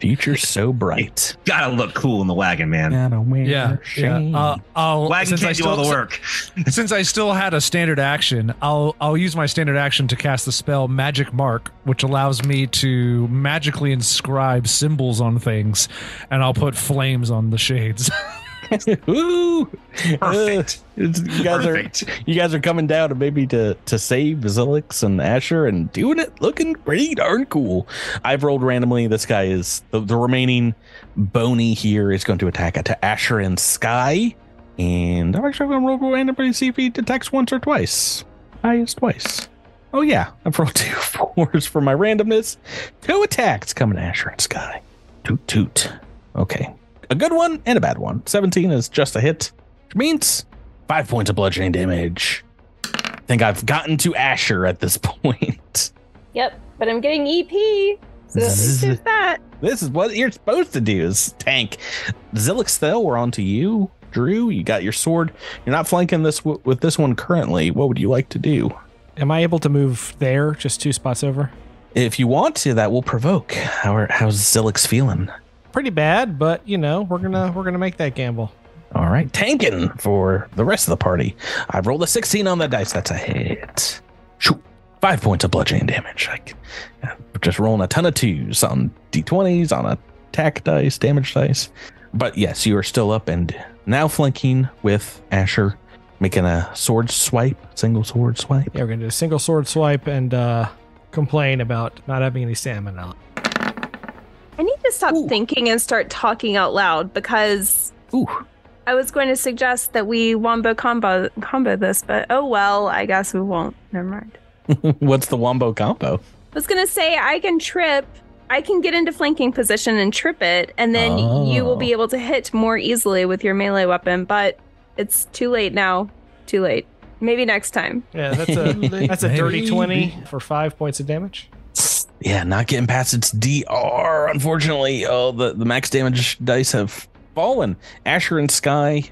Future so bright. Gotta look cool in the wagon, man. Gotta wear Yeah. shades. I'll Wagon since I can't do all the still work. since I still had a standard action, I'll use my standard action to cast the spell Magic Mark, which allows me to magically inscribe symbols on things, and I'll put flames on the shades. Ooh. Perfect. Perfect. You guys are coming down to maybe to save Zilix and Asher and doing it looking pretty darn cool. I've rolled randomly. This guy is the remaining bony here is going to attack to Asher and Sky. And I'm actually going to roll randomly to see if he attacks once or twice. Highest twice. Oh yeah, I've rolled 2 4s for my randomness. 2 attacks coming to Asher and Sky. Toot toot. Okay. A good one and a bad one. 17 is just a hit, which means 5 points of bludgeoning damage. I think I've gotten to Asher at this point. Yep, but I'm getting EP. So it's just that. This is what you're supposed to do is tank. Zilix, though, we're on to you. Drew, you got your sword. You're not flanking this with this one currently. What would you like to do? Am I able to move there, just 2 spots over? If you want to, that will provoke. How's Zilix feeling? Pretty bad, but you know, we're gonna make that gamble. All right, tanking for the rest of the party. I've rolled a 16 on that dice. That's a hit. Shoot. 5 points of bludgeoning damage. Like, just rolling a ton of 2s on d20s, on attack dice, damage dice. But yes, you are still up and now flanking with Asher, making a sword swipe, single sword swipe. Yeah, we're gonna do a single sword swipe and complain about not having any stamina. I need to stop Ooh. thinking and start talking out loud because Ooh. I was going to suggest that we wombo combo this, but oh well, I guess we won't. Never mind. What's the wombo combo? I was going to say I can get into flanking position and trip it, and then you will be able to hit more easily with your melee weapon, but it's too late now. Too late. Maybe next time. Yeah, that's a dirty 20 for 5 points of damage. Yeah, not getting past its DR, unfortunately. Oh, the max damage dice have fallen. Asher and Sky,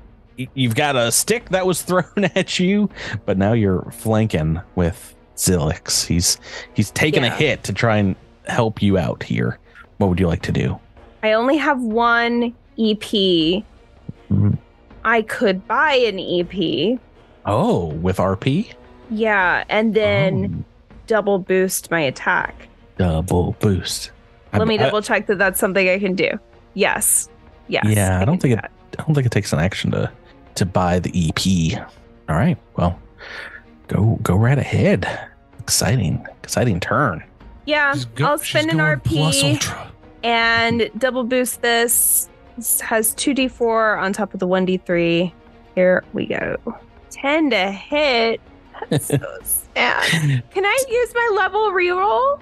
you've got a stick that was thrown at you, but now you're flanking with Zilix. He's taking a hit to try and help you out here. What would you like to do? I only have one EP. Mhm. I could buy an EP. Oh, with RP? Yeah, and then double boost my attack. Double boost. Let me double check that that's something I can do. Yes. Yes. Yeah, I don't can do think I don't think it takes an action to buy the EP. All right. Well, go right ahead. Exciting turn. Yeah, I'll spend an RP plus ultra. and double boost this. This has 2d4 on top of the 1d3. Here we go. 10 to hit. That's so sad. Can I use my level reroll?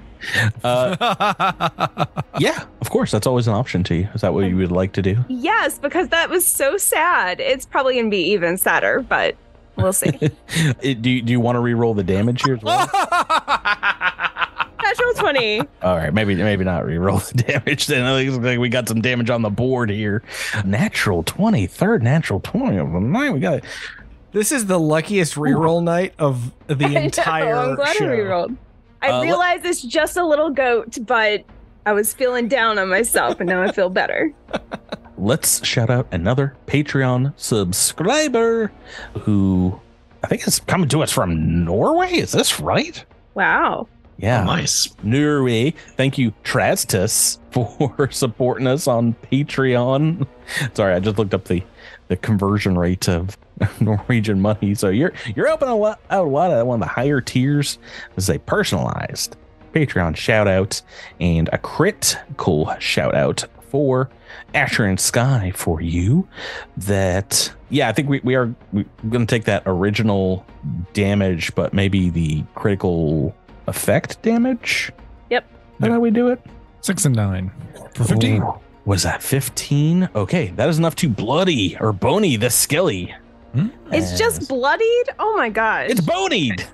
Yeah, of course. That's always an option to you. Is that what you would like to do? Yes, because that was so sad. It's probably going to be even sadder, but we'll see. Do you want to re-roll the damage here as well? Natural 20. All right, maybe not re-roll the damage. Then it looks like we got some damage on the board here. Natural 20, third natural 20 of the night. We got it. This is the luckiest reroll night of the entire I'm glad show. I rerolled. I realize it's just a little goat, but I was feeling down on myself, and now I feel better. Let's shout out another Patreon subscriber who I think is coming to us from Norway. Is this right? Wow. Yeah. Nice. Norway. Thank you, Trastus, for supporting us on Patreon. Sorry, I just looked up the conversion rate of Norwegian money. So you're helping out a lot of one of the higher tiers. This is a personalized Patreon shout out and a critical shout out for Asher and Sky for you. That I think we're going to take that original damage, but maybe the critical effect damage. Yep. Is that how we do it? 6 and 9 for 15. Ooh, was that 15? Okay, that is enough to bloody or bony the skilly. It's just bloodied? Oh my gosh. It's bonied.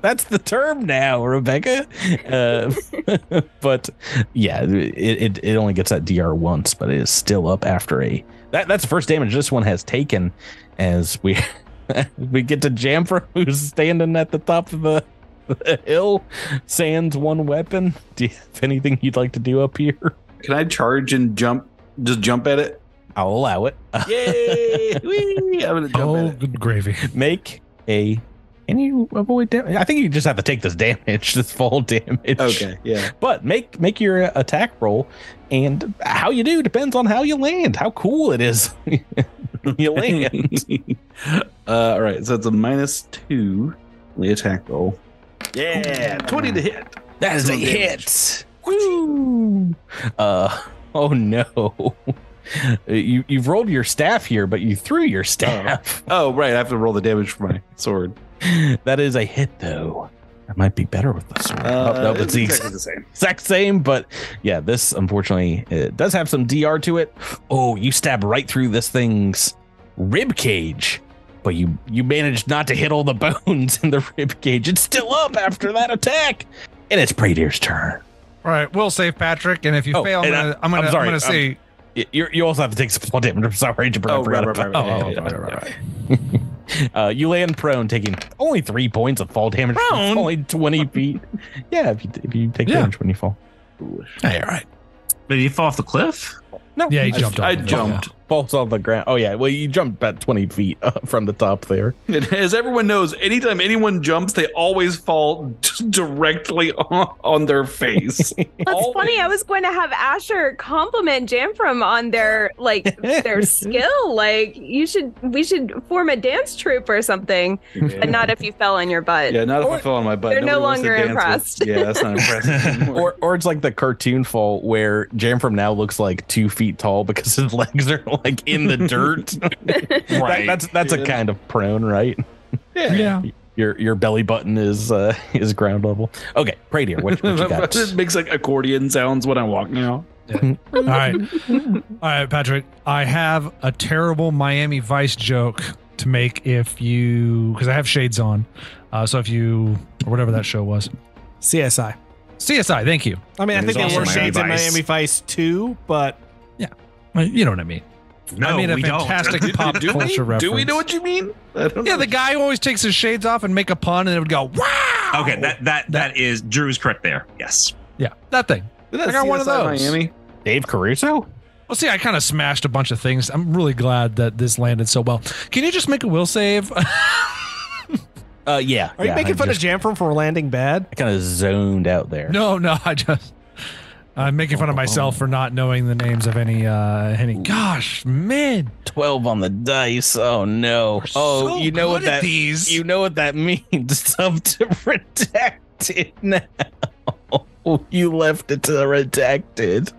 That's the term now, Rebecca. But yeah, it only gets that DR once, but it is still up after that's the first damage this one has taken as we get to Jamfra, who's standing at the top of the hill, sans one weapon. Do you have anything you'd like to do up here? Can I charge and jump? Just jump at it? I'll allow it. Yay! Whee! I'm gonna jump at it. Good gravy. Make a. Can you avoid damage? I think you just have to take this damage, this fall damage. Okay, yeah. But make your attack roll, and how you do depends on how you land. How cool it is you land. All right, so it's a -2 the attack roll. Yeah, 20 to hit. That is a hit. Woo! Oh no. You've rolled your staff here, but you threw your staff. Oh, right. I have to roll the damage for my sword. That is a hit, though. That might be better with the sword. No, it's exactly the same. Exact same, but yeah, this unfortunately it does have some DR to it. Oh, you stab right through this thing's rib cage, but you managed not to hit all the bones in the rib cage. It's still up after that attack, and it's Pradier's turn. All right, we'll save Patrick, and if you fail, I'm gonna say you also have to take some fall damage. I'm sorry, Right. You land prone, taking only 3 points of fall damage. Prone? Only 20 feet. Yeah, if you take damage when you fall. hey, all right. Did you fall off the cliff? No, Yeah, he jumped off. I jumped. Falls off the ground. Oh yeah, well you jumped about 20 feet from the top there. And as everyone knows, anytime anyone jumps, they always fall directly on their face. That's funny. I was going to have Asher compliment Jamfram on their skill. Like we should form a dance troupe or something, but not if you fell on your butt. Yeah, not if I fell on my butt. They're no Nobody wants to longer dance impressed. with- Yeah, that's not impressive anymore. Or it's like the cartoon fall where Jamfram now looks like 2 feet tall because his legs are like in the dirt. Right. That's a kind of prone, right? Yeah. Your belly button is ground level. Okay, Pradier, what you got? It makes like accordion sounds when I walk now. All right. All right, Patrick. I have a terrible Miami Vice joke to make because I have shades on. So if you, or whatever that show was. CSI. CSI, thank you. I mean, I There's think there also were Miami shades in Vice. Miami Vice too, but You know what I mean. No, I mean a we don't. fantastic pop culture reference. Do we know what you mean? I don't Yeah, know. the guy who always takes his shades off and make a pun and it would go, wow! Okay, that is Drew is correct there. Yes. Yeah, that thing. I got one of those. Miami. Dave Caruso? Well, see, I kind of smashed a bunch of things. I'm really glad that this landed so well. Can you just make a will save? Yeah. Are you making fun of Jamfram for landing bad? I kind of zoned out there. No, I'm making fun of myself for not knowing the names of any. Gosh, man, 12 on the dice. Oh no. Oh, so you know what good at that these. You know what that means. Sub to redacted now. You left it to redacted.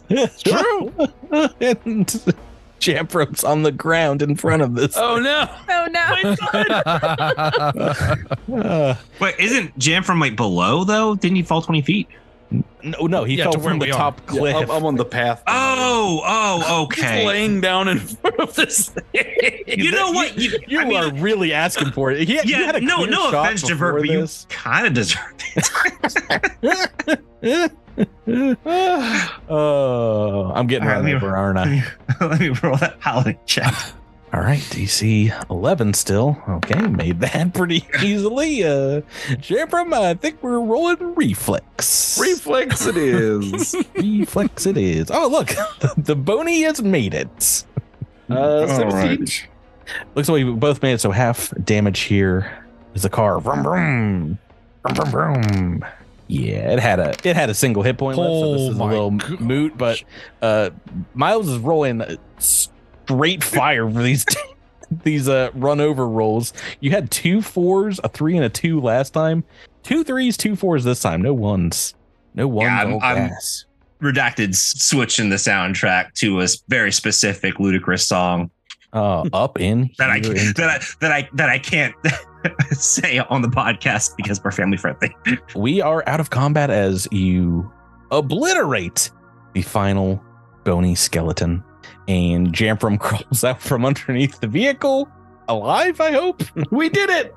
It's true. And Jamfram's on the ground in front of this. Oh no! Oh no! Wait, isn't Jamfram like below though? Didn't he fall 20 feet? No, he Yeah, fell to where from the we are. top Yeah, cliff. I'm on the path. Oh, okay. Just laying down in front of this thing. You know what? You are really asking for it. You had a no clear offense, shot Javert, but before you this. kind of deserve it. Oh, I'm getting run over, aren't I? Let me roll that paladin check. All right, DC 11 still. Okay, made that pretty easily. Jamfram, I think we're rolling reflex. Reflex it is. Reflex it is. Oh, look, the Boney has made it. 17. Looks like we both made it, so half damage here is the car. Vroom, vroom. Vroom, vroom, vroom. Yeah, it had a single hit point left, so this is a little moot, but Miles is rolling straight fire for these run over rolls. You had 2 4s, a 3 and a 2 last time. 2 3s, 2 4s this time. No ones. No ones. Yeah, I'm gas. Redacted switching the soundtrack to a very specific ludicrous song Up in that I here can't say on the podcast because we're family friendly. We are out of combat as you obliterate the final bony skeleton, and Jamfram crawls out from underneath the vehicle, alive. I hope We did it.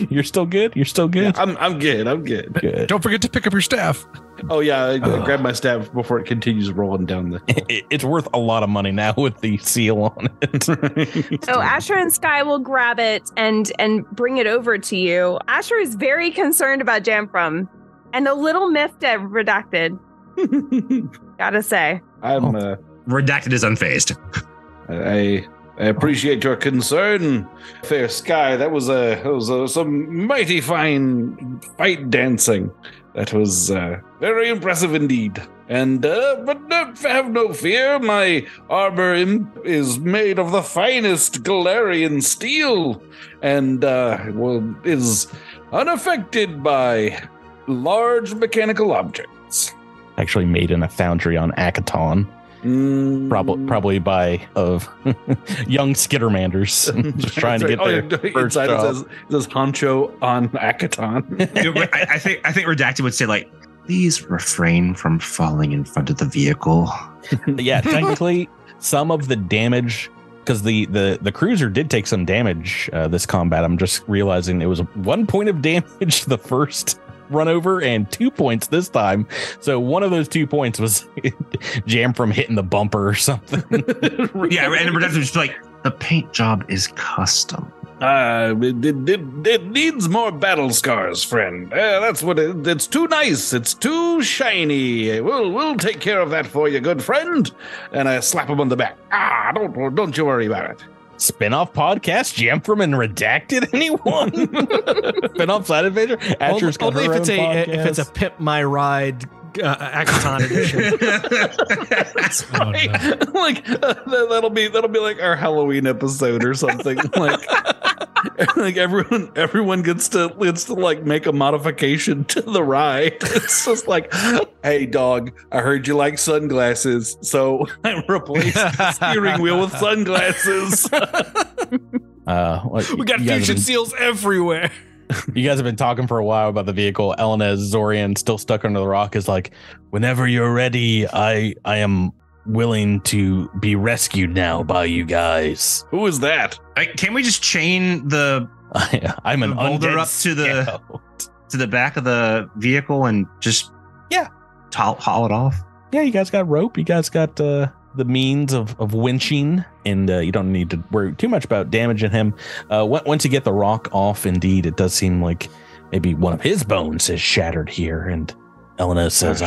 you're still good. You're still good. Yeah, I'm good. I'm good. Good. Don't forget to pick up your staff. Oh yeah, I grab my staff before it continues rolling down the. It's worth a lot of money now with the seal on it. So Asher and Sky will grab it and bring it over to you. Asher is very concerned about Jamfram and a little miffed at Redacted. Gotta say. I'm. Redacted is unfazed. I appreciate your concern, fair Sky. That was some mighty fine fight dancing. That was very impressive indeed. And but have no fear, my armor is made of the finest Galarian steel, and is unaffected by large mechanical objects. Actually made in a foundry on Akaton. Probably by young Skittermanders just trying to get their first inside job. it says Honcho on Akaton. I think Redacted would say like, please refrain from falling in front of the vehicle. Yeah, technically some of the damage, because the cruiser did take some damage this combat. I'm just realizing it was 1 point of damage the first run over and 2 points this time. So one of those 2 points was Jamfram hitting the bumper or something. Yeah, and Redacted was like, the paint job is custom. It needs more battle scars, friend. That's what it's too nice. It's too shiny. We'll take care of that for you, good friend. And I slap him on the back. Don't you worry about it. Spin-off podcast, Jamfram and Redacted, anyone? Spin-off Side Adventure? Asher's got Only her if own it's a podcast. Pimp My Ride Akaton edition. Oh, no. Like that'll be like our Halloween episode or something. Like everyone gets to like make a modification to the ride. It's just like, hey dog, I heard you like sunglasses, so I replaced the steering wheel with sunglasses. We got fusion seals everywhere. You guys have been talking for a while about the vehicle. Elenez, Zorian, still stuck under the rock, is like, whenever you're ready, I am willing to be rescued now by you guys. Who is that? Can we just chain the I'm an boulder undead up to the scout. to the back of the vehicle and just haul it off? Yeah, you guys got rope. You guys got the means of winching, and you don't need to worry too much about damaging him. Once you get the rock off, indeed, it does seem like maybe one of his bones is shattered here, and Elenez says,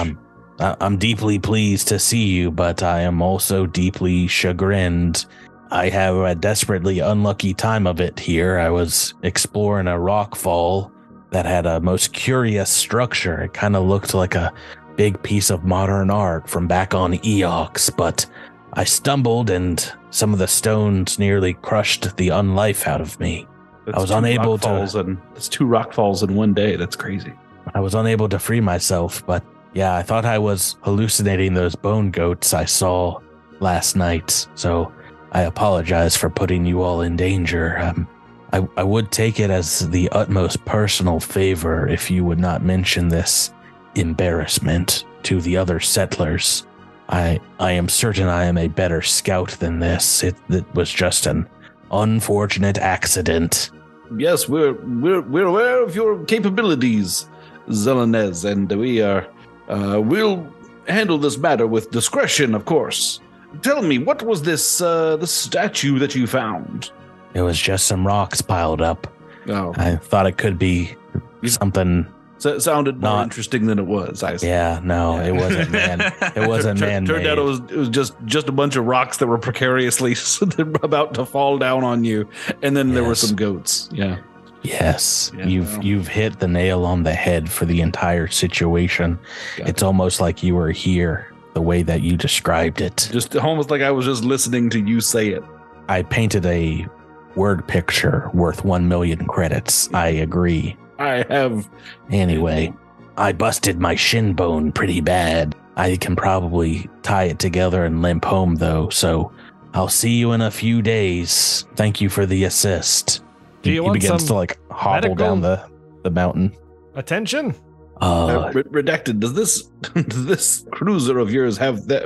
I'm deeply pleased to see you, but I am also deeply chagrined. I have a desperately unlucky time of it here. I was exploring a rock fall that had a most curious structure. It kind of looked like a big piece of modern art from back on Eox, but I stumbled and some of the stones nearly crushed the unlife out of me. I was unable to. That's 2 rock falls in one day. That's crazy. I was unable to free myself, but yeah, I thought I was hallucinating those bone goats I saw last night. So I apologize for putting you all in danger. I would take it as the utmost personal favor if you would not mention this embarrassment to the other settlers. I am certain I am a better scout than this. It was just an unfortunate accident. Yes, we're aware of your capabilities, Elenez, and we'll handle this matter with discretion, of course. Tell me, what was this statue that you found? It was just some rocks piled up. Oh, I thought it could be something. So it sounded more interesting than it was. Yeah, no, yeah. It wasn't man. It wasn't man. Turned out it was just a bunch of rocks that were precariously about to fall down on you, and then there were some goats. Yeah. Yes, yeah, you've hit the nail on the head for the entire situation. It's almost like you were here, the way that you described it. Just almost like I was just listening to you say it. I painted a word picture worth 1 million credits. I agree. I have. Anyway, I busted my shin bone pretty bad. I can probably tie it together and limp home, though, so I'll see you in a few days. Thank you for the assist. Do you he want begins to hobble down the mountain. Attention. Redacted. Does this cruiser of yours have that?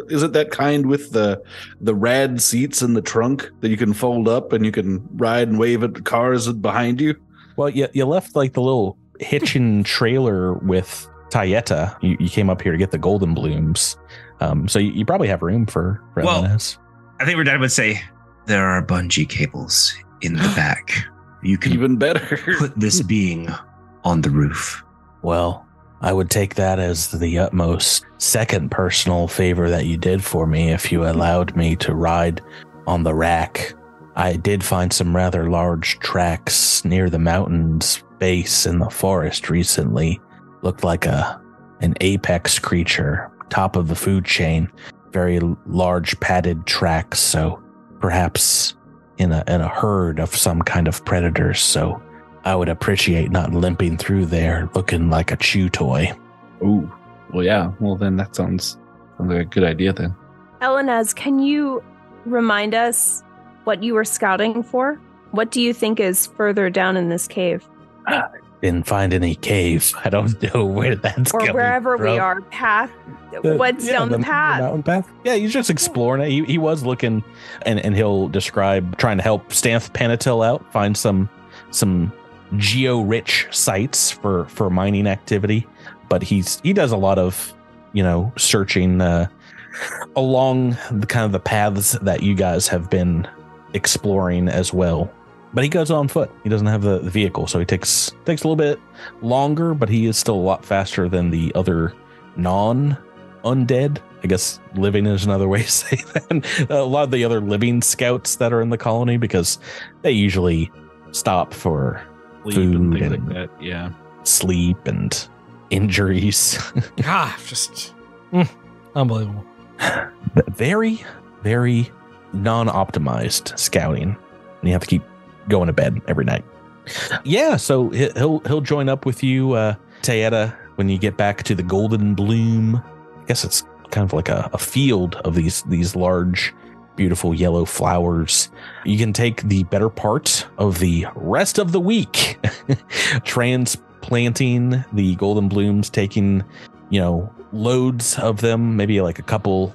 Is it that kind with the rad seats in the trunk that you can fold up and you can ride and wave at cars behind you? Well, you left the little hitching trailer with Tayeta. You came up here to get the golden blooms, so you probably have room for Elenez. I think Redacted would say there are bungee cables in the back. You can even better put this being on the roof. Well, I would take that as the utmost second personal favor that you did for me if you allowed me to ride on the rack. I did find some rather large tracks near the mountain's base in the forest recently. Looked like an apex creature, top of the food chain. Very large padded tracks, so perhaps in a herd of some kind of predators. So I would appreciate not limping through there looking like a chew toy. Ooh, well, yeah. Well, then that sounds like a good idea then. Elenez, can you remind us what you were scouting for? What do you think is further down in this cave? Didn't find any cave. I don't know where that's or coming wherever from. we are. Path. What's down the path? The mountain path. Yeah, he's just exploring it. He was looking, and he'll describe trying to help Stanth Panatil out, find some geo-rich sites for mining activity. But he does a lot of searching along the paths that you guys have been exploring as well. But he goes on foot. He doesn't have the vehicle, so he takes a little bit longer, but he is still a lot faster than the other non-undead. I guess living is another way to say that. A lot of the other living scouts that are in the colony, because they usually stop for food and things and like that. Yeah, sleep and injuries. Just unbelievable. Very, very non-optimized scouting. And you have to keep going to bed every night. Yeah, so he'll join up with you, Tayeta, when you get back to the Golden Bloom. I guess it's kind of like a field of these large, beautiful yellow flowers. You can take the better part of the rest of the week transplanting the Golden Blooms, taking loads of them, maybe like a couple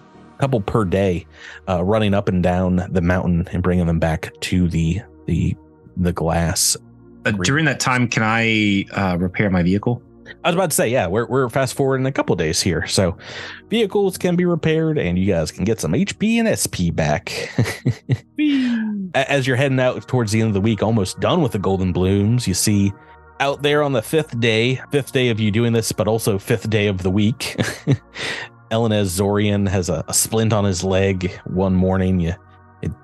per day, running up and down the mountain and bringing them back to the glass. During that time, can I repair my vehicle? I was about to say, yeah, we're fast forwarding a couple days here, so vehicles can be repaired and you guys can get some HP and SP back. As you're heading out towards the end of the week, almost done with the Golden Blooms, you see out there on the fifth day of you doing this, but also fifth day of the week. Elenez Zorian has a splint on his leg one morning.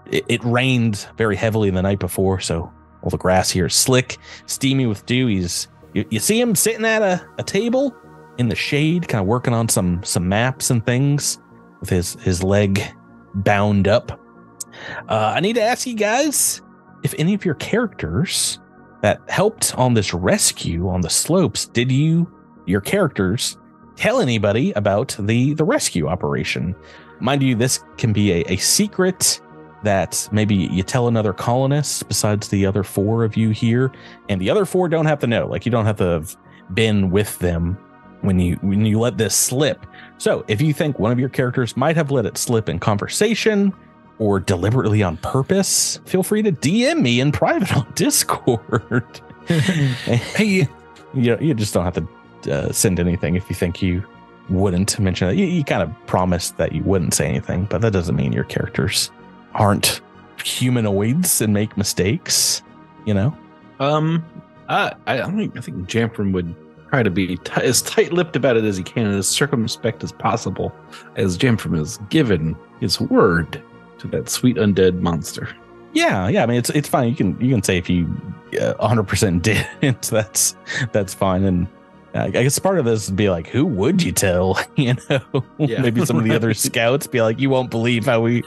It rained very heavily the night before, so all the grass here is slick, steamy with dew. You see him sitting at a table in the shade, kind of working on some maps and things with his leg bound up. I need to ask you guys if any of your characters that helped on this rescue on the slopes, did your characters tell anybody about the rescue operation? Mind you, this can be a secret that maybe you tell another colonist besides the other 4 of you here, and the other 4 don't have to know. Like, you don't have to have been with them when you let this slip. So if you think one of your characters might have let it slip in conversation or deliberately on purpose, feel free to DM me in private on Discord. Hey, you just don't have to send anything if you think you wouldn't mention it. You kind of promised that you wouldn't say anything, but that doesn't mean your characters aren't humanoids and make mistakes, you know? I think Jamfram would try to be as tight-lipped about it as he can and as circumspect as possible, as Jamfram has given his word to that sweet undead monster. Yeah. I mean, it's fine. You can say if you 100% didn't. That's fine. And I guess part of this would be like, who would you tell? You know, yeah. Maybe some of the other scouts be like, you won't believe how we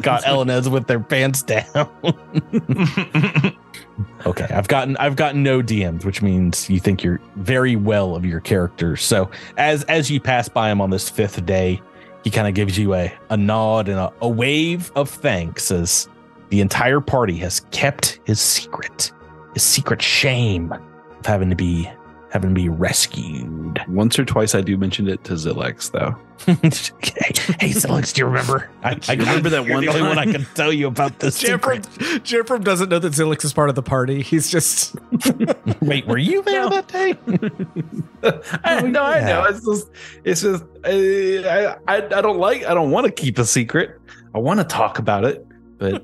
got Elenez with their pants down. Okay, I've gotten no DMs, which means you think you're very well of your characters. So as you pass by him on this 5th day, he kind of gives you a nod and a wave of thanks as the entire party has kept his secret shame of having to be rescued. Once or twice I do mention it to Zilix, though. Hey, Zilix, do you remember? I remember that one. The only one I can tell you about this. Jamfram doesn't know that Zilix is part of the party. He's just. Wait, were you there that day? I know. It's just. I don't want to keep a secret. I want to talk about it, but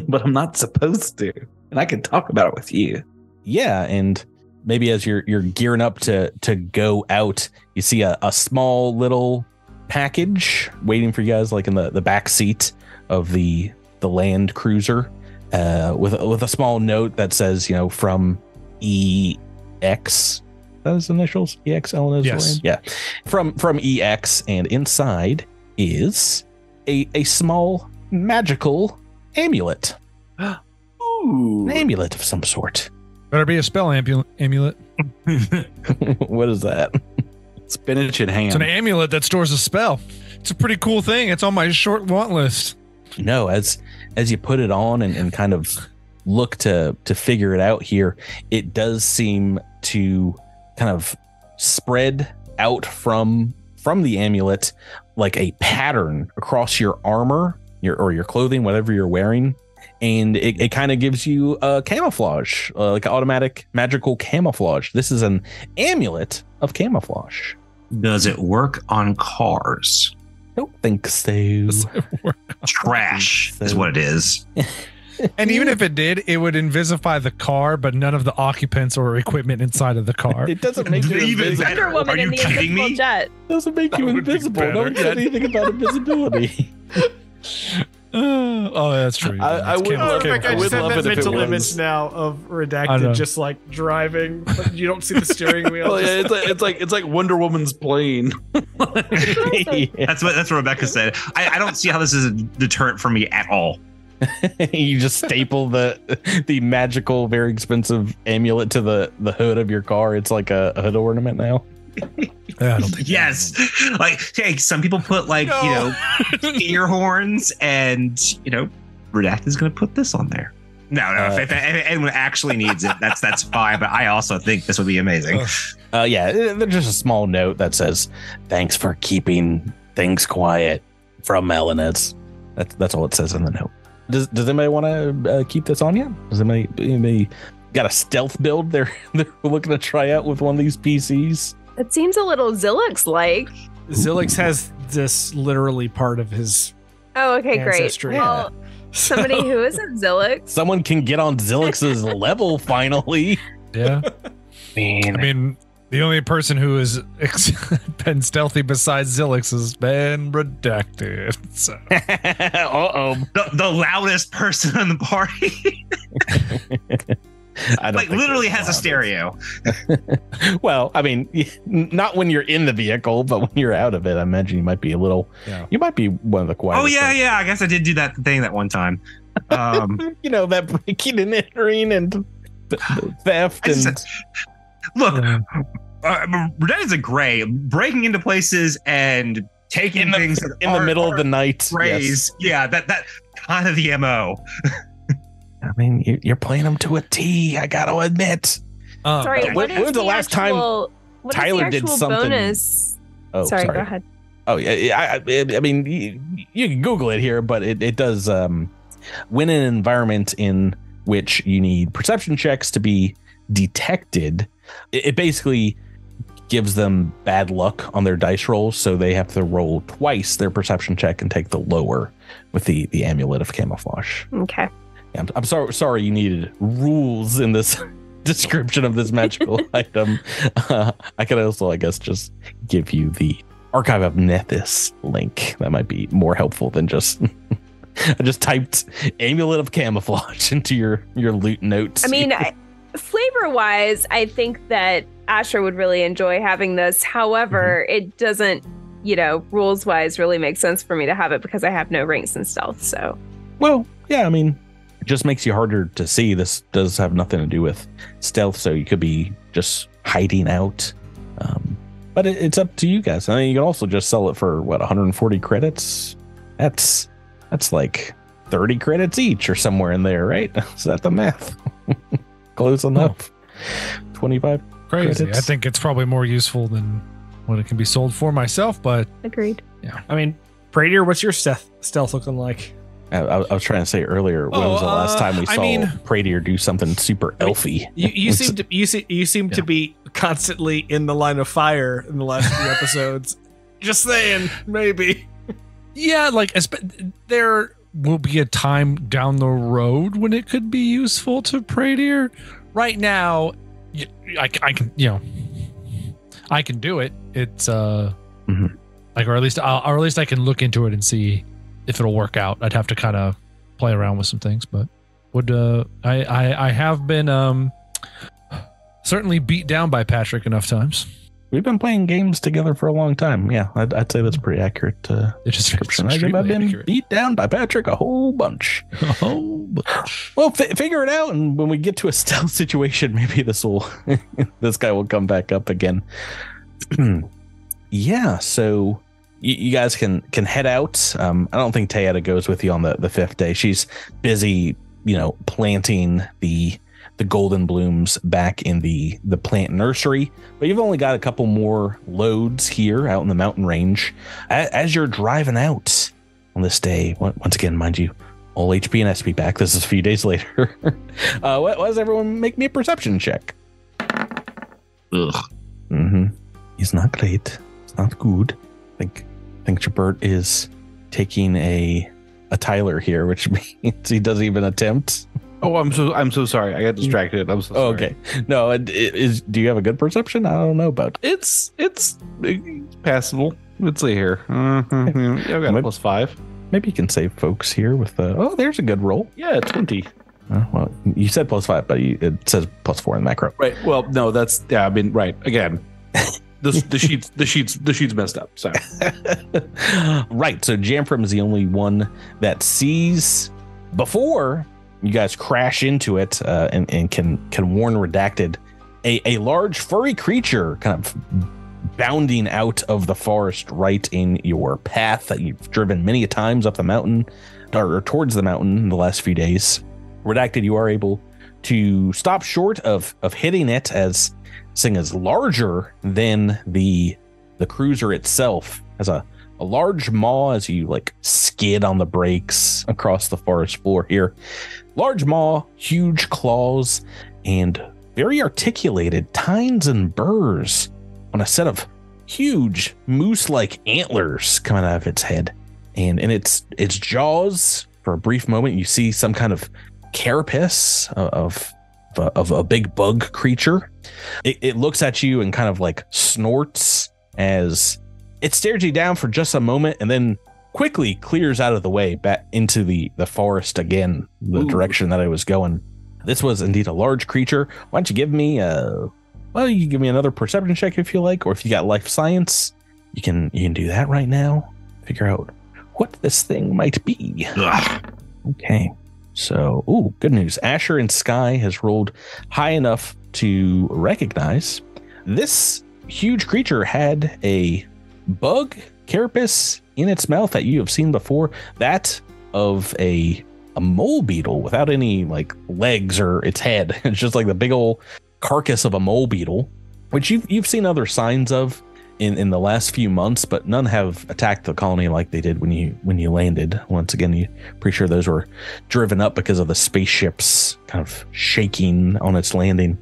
but I'm not supposed to, and I can talk about it with you. Yeah, and maybe as you're gearing up to go out, you see a small little package waiting for you guys, like in the back seat of the land cruiser, with a small note that says, from EX. Those initials, EX Elenez. Yes. Yeah, from EX, and inside is a small magical amulet. Ooh. An amulet of some sort. Better be a spell amulet. What is that? Spinach and ham. It's an amulet that stores a spell. It's a pretty cool thing. It's on my short want list. No, as you put it on and kind of look to figure it out here, it does seem to kind of spread out from the amulet like a pattern across your armor, your clothing, whatever you're wearing. And it kind of gives you a camouflage, like automatic magical camouflage. This is an amulet of camouflage. Does it work on cars? Don't think so. Trash is what it is. And even if it did, it would invisify the car, but none of the occupants or equipment inside of the car. It doesn't make you invisible. Wonder Woman in the invisible jet. It doesn't make you invisible. No one said anything about invisibility. Oh, that's true. I would love it. I just have that mental it image was. now of Redacted just like driving, but you don't see the steering wheel. Oh yeah, it's like Wonder Woman's plane. That's what Rebecca said. I don't see how this is a deterrent for me at all. You just staple the magical, very expensive amulet to the hood of your car. It's like a hood ornament now. I don't think yes. Like, hey, some people put ear horns, and Redact is going to put this on there. No, if anyone actually needs it, that's fine. But I also think this would be amazing. Yeah, there's just a small note that says, "Thanks for keeping things quiet from Elenez." That's all it says in the note. Does anybody want to keep this on yet? Does anybody got a stealth build they're looking to try out with one of these PCs? It seems a little Zilix-like. Zilix has this literally part of his Oh, okay, ancestry. great. Well, somebody who isn't Zilix. Someone can get on Zilix's level finally. Yeah. Man. I mean, the only person who has been stealthy besides Zilix has been redacted. So. Uh-oh. The loudest person in the party. I don't like think literally they're has a allowed. stereo. Well, I mean, not when you're in the vehicle, but when you're out of it, I imagine you might be a little. Yeah. You might be one of the quietest. Oh yeah, folks. yeah. I guess I did do that thing that one time. You know, that breaking and entering and theft and. Look, Redacted is a gray, breaking into places and taking things in the middle of the night. Grays. Yes. Yeah, that kind of the MO. I mean, you're playing them to a T. I got to admit. Sorry, when what is was the last time what is Tyler the did actual something- bonus? Oh, sorry, go ahead. Oh yeah, I mean, you can Google it here, but it does. When in an environment in which you need perception checks to be detected, it basically gives them bad luck on their dice rolls, so they have to roll twice their perception check and take the lower with the amulet of camouflage. Okay. Yeah, I'm sorry you needed rules in this description of this magical item. I could also, I guess, just give you the Archive of Nethys link. That might be more helpful than just. I just typed amulet of camouflage into your loot notes. I mean, flavor-wise, I think that Asher would really enjoy having this. However, it doesn't, rules-wise really make sense for me to have it because I have no ranks in stealth. So, well, yeah, I mean, it just makes you harder to see. This does have nothing to do with stealth, so you could be just hiding out. But it's up to you guys. I mean, you can also just sell it for 140 credits. That's like 30 credits each or somewhere in there, right? Is that the math? Close enough. 25 Crazy. credits. I think it's probably more useful than what it can be sold for myself, but agreed. yeah. I mean, Pradier, what's your stealth looking like? I was trying to say earlier, when was the last time we saw Pradier do something super elfy? You seem to be constantly in the line of fire in the last few episodes. Just saying, maybe. Yeah, there will be a time down the road when it could be useful to Pradier. Right now, I can I can do it. It's or at least I can look into it and see if it'll work out. I'd have to kind of play around with some things, but I have been certainly beat down by Patrick enough times. We've been playing games together for a long time. Yeah, I'd say that's pretty accurate description. I've been beat down by Patrick a whole bunch. Well, figure it out, and when we get to a stealth situation, maybe this guy will come back up again. Yeah, so you guys can head out. I don't think Tayetta goes with you on the fifth day. She's busy, planting the golden blooms back in the plant nursery, but you've only got a couple more loads here out in the mountain range. As you're driving out on this day, once again, mind you, all HP and SP back. This is a few days later. What does everyone make me a perception check? Ugh. He's not great. It's not good. I think Jabert is taking a Tyler here, which means he doesn't even attempt. Oh, I'm so sorry. I got distracted. I'm so sorry. Okay. No, do you have a good perception? I don't know about It's passable. Let's see here. I've got a +5. Maybe you can save folks here with there's a good roll. Yeah, 20. Well, you said +5, but it says +4 in the macro. Right. Well, no, right. Again, the sheet's messed up. So Right. So Jamfram is the only one that sees before you guys crash into it and can warn Redacted a large furry creature kind of bounding out of the forest right in your path that you've driven many times up the mountain or towards the mountain in the last few days. Redacted, you are able to stop short of hitting it, as Sing is larger than the cruiser itself. Has a large maw as you skid on the brakes across the forest floor here. Large maw, huge claws, and very articulated tines and burrs on a set of huge moose-like antlers coming out of its head. And in its jaws, for a brief moment, you see some kind of carapace of of a big bug creature. It looks at you and kind of like snorts as it stares you down for just a moment and then quickly clears out of the way back into the forest again, the direction that I was going. This was indeed a large creature. Why don't you give me you can give me another perception check if you like, or if you got life science, you can do that right now. Figure out what this thing might be. Ugh. Okay. So, good news. Asher and Sky has rolled high enough to recognize this huge creature had a bug carapace in its mouth that you have seen before. That of a mole beetle without any like legs or its head. It's just like the big old carcass of a mole beetle, which you've seen other signs of in the last few months, but none have attacked the colony like they did when you landed. Once again, you're pretty sure those were driven up because of the spaceship's kind of shaking on its landing.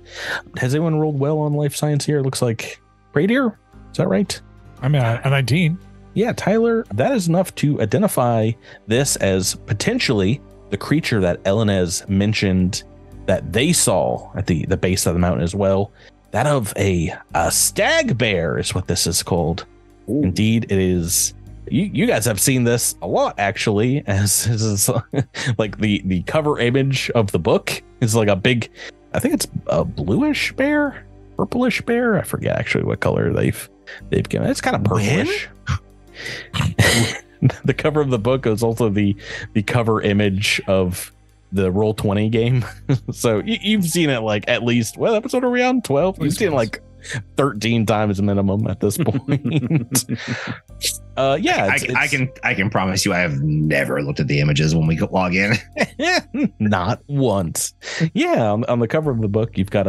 Has anyone rolled well on life science here? It looks like Radier. Is that right? I'm at a 19. Yeah, Tyler, that is enough to identify this as potentially the creature that Elenez mentioned that they saw at the base of the mountain as well. That of a stag bear is what this is called. Ooh. Indeed, it is. You guys have seen this a lot, actually, as this is like the cover image of the book is like a big, I think it's a bluish bear, purplish bear. I forget actually what color they've given. It's kind of purplish. The cover of the book is also the cover image of the Roll20 game. So you've seen it like at least, what episode are we on? 12? You've seen it like 13 times minimum at this point. I can promise you I have never looked at the images when we log in. Not once. Yeah, on the cover of the book, you've got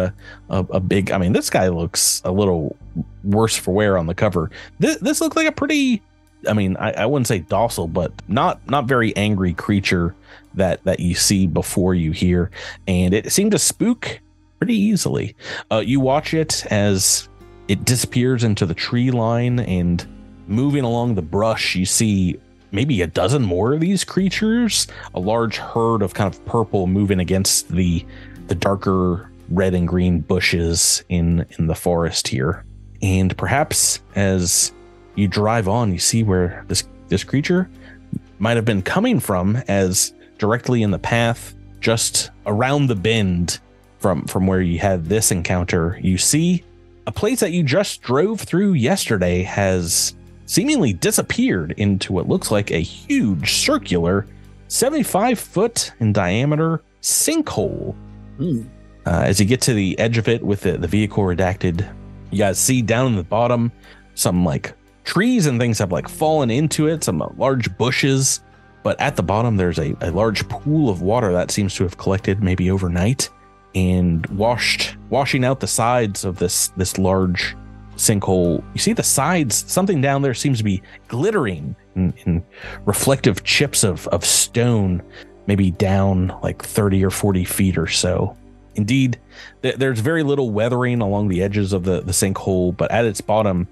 a big, I mean, this guy looks a little worse for wear on the cover. This looks like a pretty, I mean, I wouldn't say docile, but not very angry creature that you see before you hear, and it seemed to spook pretty easily. You watch it as it disappears into the tree line, and moving along the brush, you see maybe a dozen more of these creatures, a large herd of kind of purple moving against the darker red and green bushes in the forest here. And perhaps as you drive on, you see where this creature might have been coming from, as directly in the path just around the bend from where you had this encounter, you see a place that you just drove through yesterday has seemingly disappeared into what looks like a huge circular 75 foot in diameter sinkhole. As you get to the edge of it with the vehicle redacted, you guys see down in the bottom some like trees and things have like fallen into it, some large bushes, but at the bottom there's a large pool of water that seems to have collected maybe overnight and washing out the sides of this large sinkhole. You see the sides, something down there seems to be glittering in reflective chips of stone, maybe down like 30 or 40 feet or so. Indeed, there's very little weathering along the edges of the sinkhole, but at its bottom,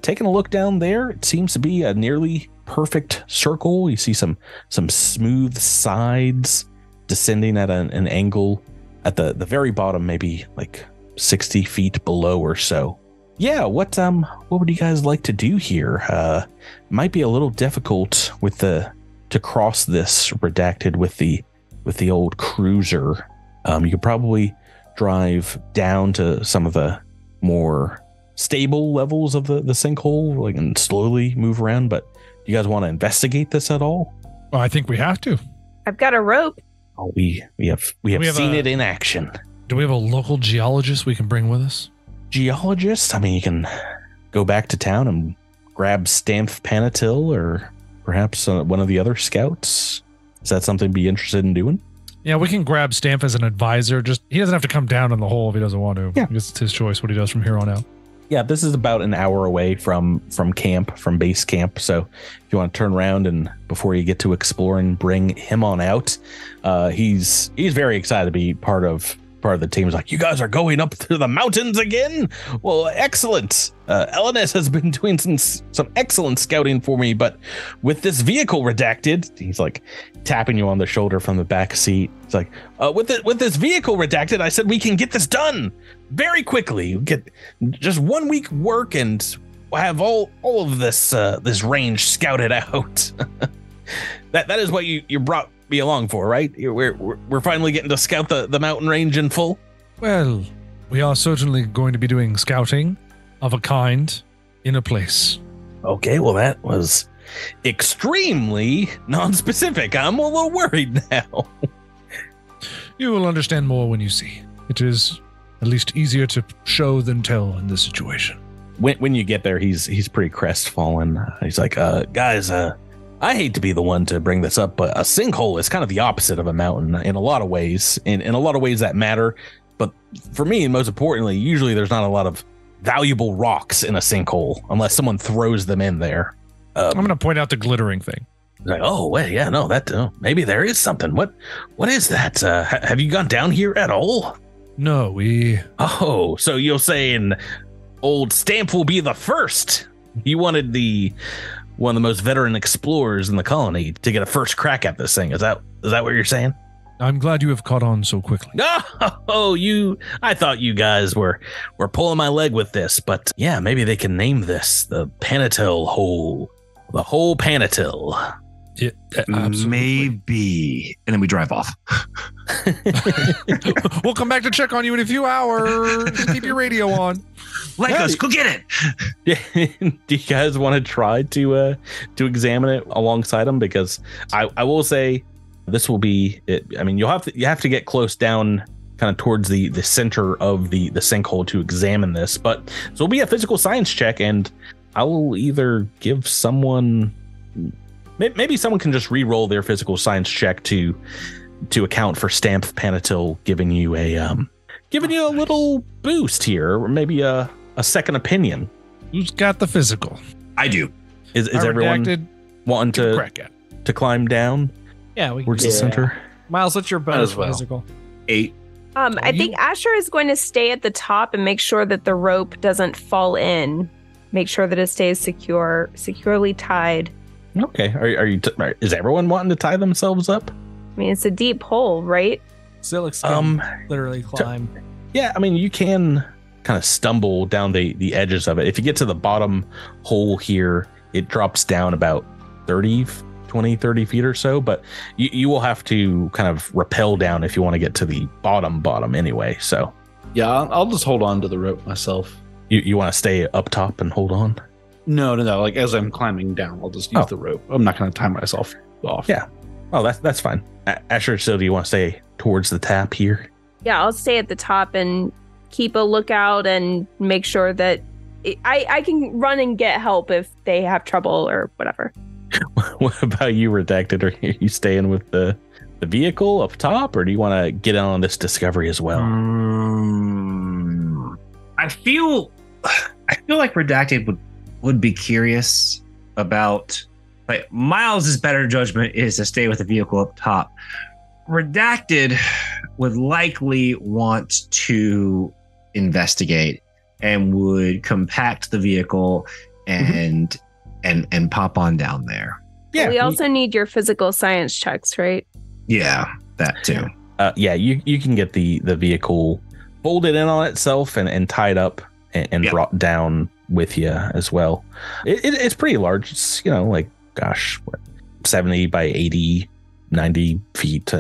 taking a look down there, it seems to be a nearly perfect circle. You see some smooth sides descending at an angle at the very bottom, maybe like 60 feet below or so. Yeah, what would you guys like to do here? Might be a little difficult to cross this redacted with the old cruiser. You could probably drive down to some of the more stable levels of the sinkhole, like, and slowly move around. But do you guys want to investigate this at all? Well, I think we have to. I've got a rope. Oh, we have seen it in action. Do we have a local geologist we can bring with us? Geologist? I mean, you can go back to town and grab Stamph Panatil or perhaps one of the other scouts. Is that something to be interested in doing? Yeah, we can grab Stamph as an advisor. Just he doesn't have to come down in the hole if he doesn't want to. Yeah. I guess it's his choice what he does from here on out. Yeah, this is about an hour away from camp, from base camp. So if you want to turn around and before you get to exploring, bring him on out. He's very excited to be part of part of the team is like, you guys are going up to the mountains again? Well, excellent. Elenez has been doing some excellent scouting for me, but with this vehicle redacted, he's like tapping you on the shoulder from the back seat. It's like, with this vehicle redacted, I said we can get this done very quickly. Get just 1 week work and we'll have all of this range scouted out. That is what you brought me along for, right? We're finally getting to scout the mountain range in full. Well, we are certainly going to be doing scouting of a kind in a place. Okay, well, that was extremely non-specific. I'm a little worried now. You will understand more when you see. It is at least easier to show than tell in this situation. When you get there, he's pretty crestfallen. He's like, guys, I hate to be the one to bring this up, but a sinkhole is kind of the opposite of a mountain in a lot of ways. In a lot of ways that matter. But for me, most importantly, usually there's not a lot of valuable rocks in a sinkhole unless someone throws them in there. I'm going to point out the glittering thing. Like, oh, wait, yeah, no, that maybe there is something. What is that? Have you gone down here at all? No, we... Oh, so you're saying old Stamp will be the first? You wanted one of the most veteran explorers in the colony to get a first crack at this thing. Is that what you're saying? I'm glad you have caught on so quickly. I thought you guys were pulling my leg with this, but yeah, maybe they can name this the Panatil Hole. The whole Panatil. Yeah, absolutely. Maybe. And then we drive off. We'll come back to check on you in a few hours. Keep your radio on. Lycos, go get it. Yeah. Do you guys want to try to examine it alongside them? Because I will say this will be it. I mean, you have to get close down kind of towards the center of the sinkhole to examine this. But so it'll be a physical science check, and I will either give someone, maybe someone can just re-roll their physical science check to account for Stamp Panatil giving you a little boost here, or maybe a second opinion. Who's got the physical? I do. Is everyone wanting to climb down? Yeah, we can. Towards the center. Miles, what's your bonus well. physical? 8. I think Asher is going to stay at the top and make sure that the rope doesn't fall in. Make sure that it stays securely tied. Okay. Is everyone wanting to tie themselves up? I mean, it's a deep hole, right? Silix can literally climb. Yeah, I mean, you can kind of stumble down the edges of it. If you get to the bottom hole here, it drops down about 30 feet or so, but you will have to kind of rappel down if you want to get to the bottom anyway. So Yeah, I'll just hold on to the rope myself. You want to stay up top and hold on? No. Like as I'm climbing down, I'll just use the rope. I'm not going to tie myself off. Yeah. Oh, that's fine. Asher, so do you want to stay towards the tap here? Yeah, I'll stay at the top and keep a lookout and make sure that I can run and get help if they have trouble or whatever. What about you, Redacted? Are you staying with the vehicle up top, or do you want to get in on this discovery as well? I feel like Redacted would be curious about, like, Miles's better judgment is to stay with the vehicle up top. Redacted would likely want to investigate and would compact the vehicle and pop on down there. Yeah. We also need your physical science checks, right? Yeah, that too. Yeah, you can get the vehicle folded in on itself and tied up and brought down with you as well. It's pretty large. It's, like, 70 by 80, 90 feet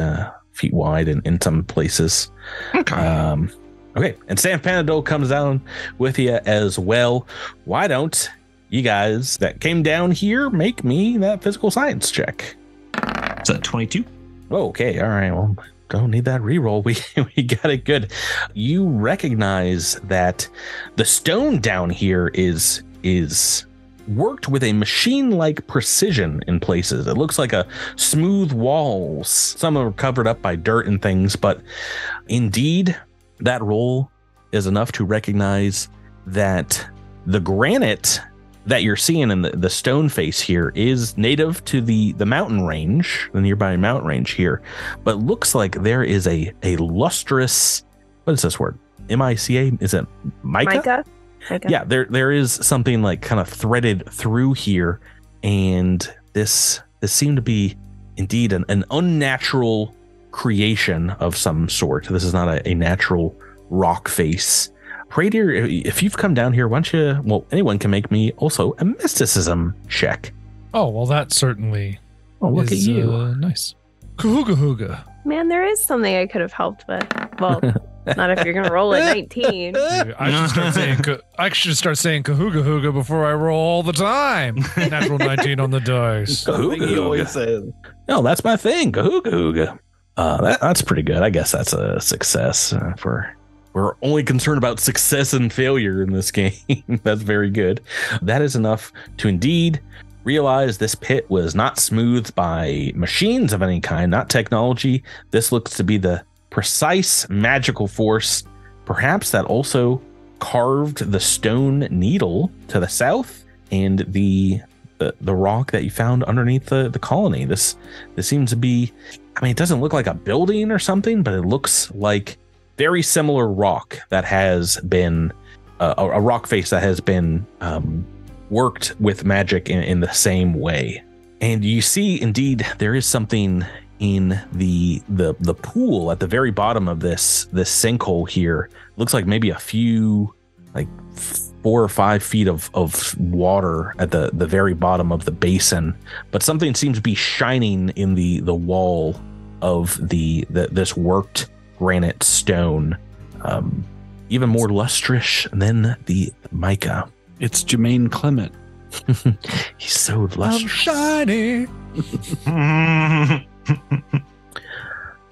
wide in some places. Okay. Okay, and Sam Panadol comes down with you as well. Why don't you guys that came down here make me that physical science check? Is that 22? Oh, okay, all right. Well, don't need that reroll. We got it good. You recognize that the stone down here is worked with a machine-like precision in places. It looks like a smooth walls. Some are covered up by dirt and things, but indeed, that roll is enough to recognize that the granite that you're seeing in the stone face here is native to the mountain range, the nearby mountain range here, but looks like there is a lustrous what is this word? M-I-C-A? Is it mica? Mica. Yeah, there is something like kind of threaded through here, and this seemed to be indeed an unnatural creation of some sort. This is not a natural rock face. Pray dear, if you've come down here, why don't you, well, anyone can make me also a mysticism check. Oh, well, that certainly Look is, at you. Nice. Kahooga hooga. Man, there is something I could have helped with. Well, not if you're going to roll a 19. Dude, I should start saying kahooga hooga before I roll all the time. Natural 19 on the dice. Kahooga he always says. No, that's my thing. Kahooga hooga. That's pretty good. I guess that's a success. We're only concerned about success and failure in this game. That's very good. That is enough to indeed realize this pit was not smoothed by machines of any kind, not technology. This looks to be the precise magical force, perhaps, that also carved the stone needle to the south and the rock that you found underneath the colony. This seems to be, I mean, it doesn't look like a building or something, but it looks like very similar rock that has been a rock face that has been worked with magic in the same way. And you see, indeed, there is something in the pool at the very bottom of this sinkhole here. Looks like maybe a few, like 4 or 5 feet of water at the very bottom of the basin, but something seems to be shining in the wall of this worked granite stone, even more lustrous than the mica. It's Jermaine Clement. He's so lustrous. Shiny.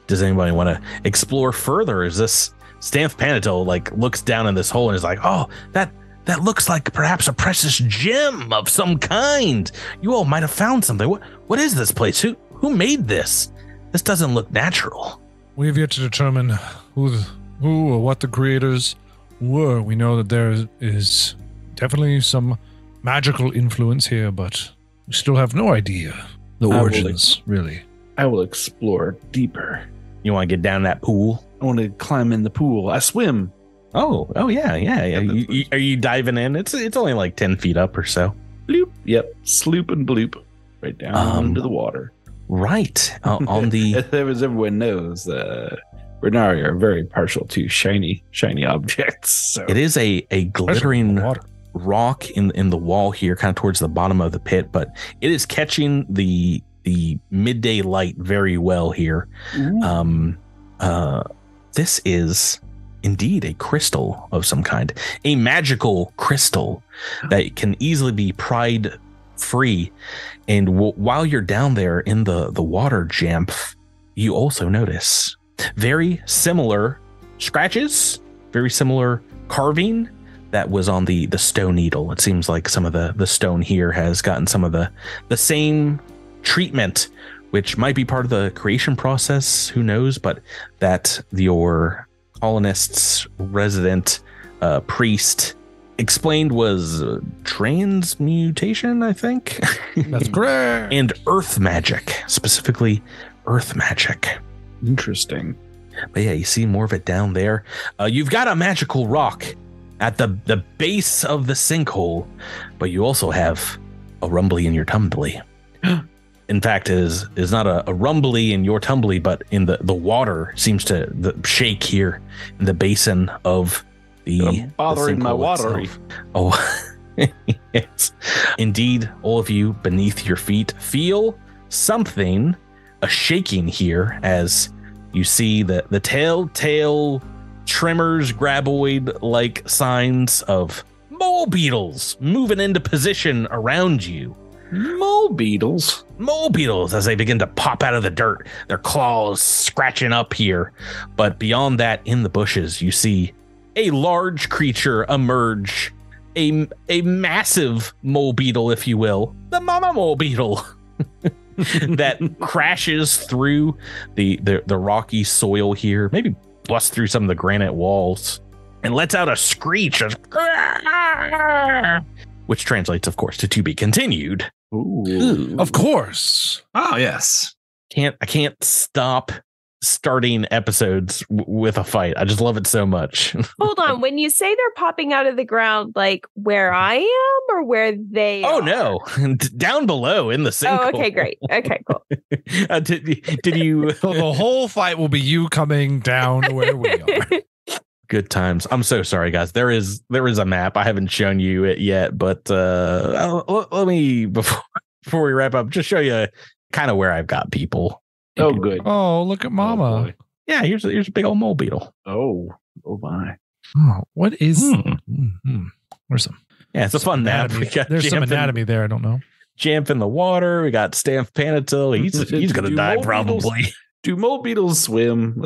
Does anybody want to explore further? Is this Stanth Panadol like looks down in this hole and is like, oh, that looks like perhaps a precious gem of some kind. You all might have found something. What is this place? Who made this? This doesn't look natural. We have yet to determine who or what the creators were. We know that there is definitely some magical influence here, but we still have no idea the origins, really. I will explore deeper. You want to get down that pool? I want to climb in the pool. I swim. Oh yeah. Are you diving in? It's only like 10 feet up or so. Bloop. Yep. Sloop and bloop. Right down into the water. Right. On the... As everyone knows, Renari are very partial to shiny objects. So. It is a glittering rock in the wall here, kind of towards the bottom of the pit, but it is catching the midday light very well here. This is indeed a crystal of some kind, a magical crystal that can easily be pried free. And while you're down there in the water, Jamf, you also notice very similar scratches, very similar carving that was on the stone needle. It seems like some of the stone here has gotten some of the same treatment, which might be part of the creation process, who knows, but that your colonists' resident priest explained was transmutation, I think. That's correct. And earth magic, specifically earth magic. Interesting. But yeah, you see more of it down there. You've got a magical rock at the base of the sinkhole, but you also have a rumbly in your tumbly. In fact, it is not a rumbly in your tumbly, but in the water seems to shake here in the basin of the bothering my watery. Oh, yes. Indeed, all of you beneath your feet feel something, a shaking here, as you see the telltale tremors, graboid-like signs of mole beetles moving into position around you. Mole beetles as they begin to pop out of the dirt, their claws scratching up here. But beyond that, in the bushes, you see a large creature emerge, a massive mole beetle, if you will, the mama mole beetle that crashes through the rocky soil here, maybe busts through some of the granite walls and lets out a screech, which translates, of course, to be continued. Ooh. Of course. Oh, yes. I can't stop starting episodes with a fight. I just love it so much. Hold on. When you say they're popping out of the ground, like where I am or where they Oh, are? no. Down below in the sinkhole. Oh, okay, great. Okay, cool. Did you... So the whole fight will be you coming down to where we are. Good times. I'm so sorry, guys. There is a map. I haven't shown you it yet, but let me, before we wrap up, just show you kind of where I've got people. Oh, good. Oh, look at Mama. Oh, boy. Yeah, here's a big old mole beetle. Oh my. Oh, what is... Where's some... Yeah, it's a fun map. Anatomy. There's some anatomy there. I don't know. Jamp in the water. We got Stamph Panatil. He's going to die probably. Do mole beetles swim?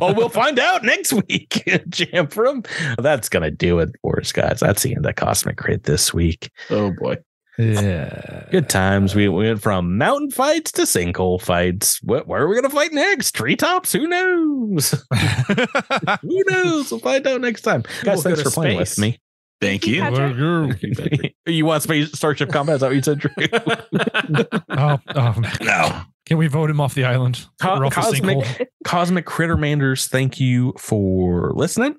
Oh, we'll find out next week. Jamfram. That's going to do it for us, guys. That's the end of Cosmic Crit this week. Oh, boy. Yeah. Good times. We went from mountain fights to sinkhole fights. Where are we going to fight next? Treetops? Who knows? Who knows? We'll find out next time. Guys, thanks for playing with me. Thank you. You want Space Starship Combat? Is that what you said, Drew? Oh, No. Can we vote him off the island? Or off the sinkhole? Cosmic Crittermanders, thank you for listening.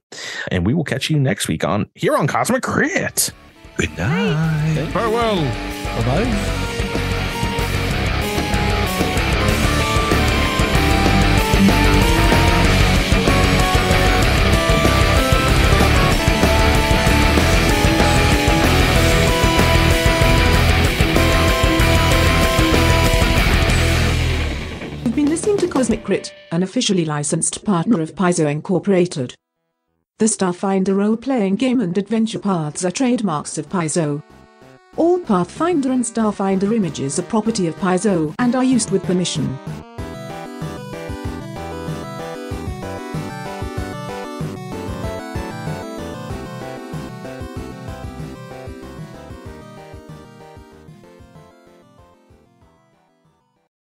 And we will catch you next week on Cosmic Crit. Good night. Farewell. Bye-bye. You've been listening to Cosmic Crit, an officially licensed partner of Paizo Incorporated. The Starfinder role-playing game and adventure paths are trademarks of Paizo. All Pathfinder and Starfinder images are property of Paizo and are used with permission.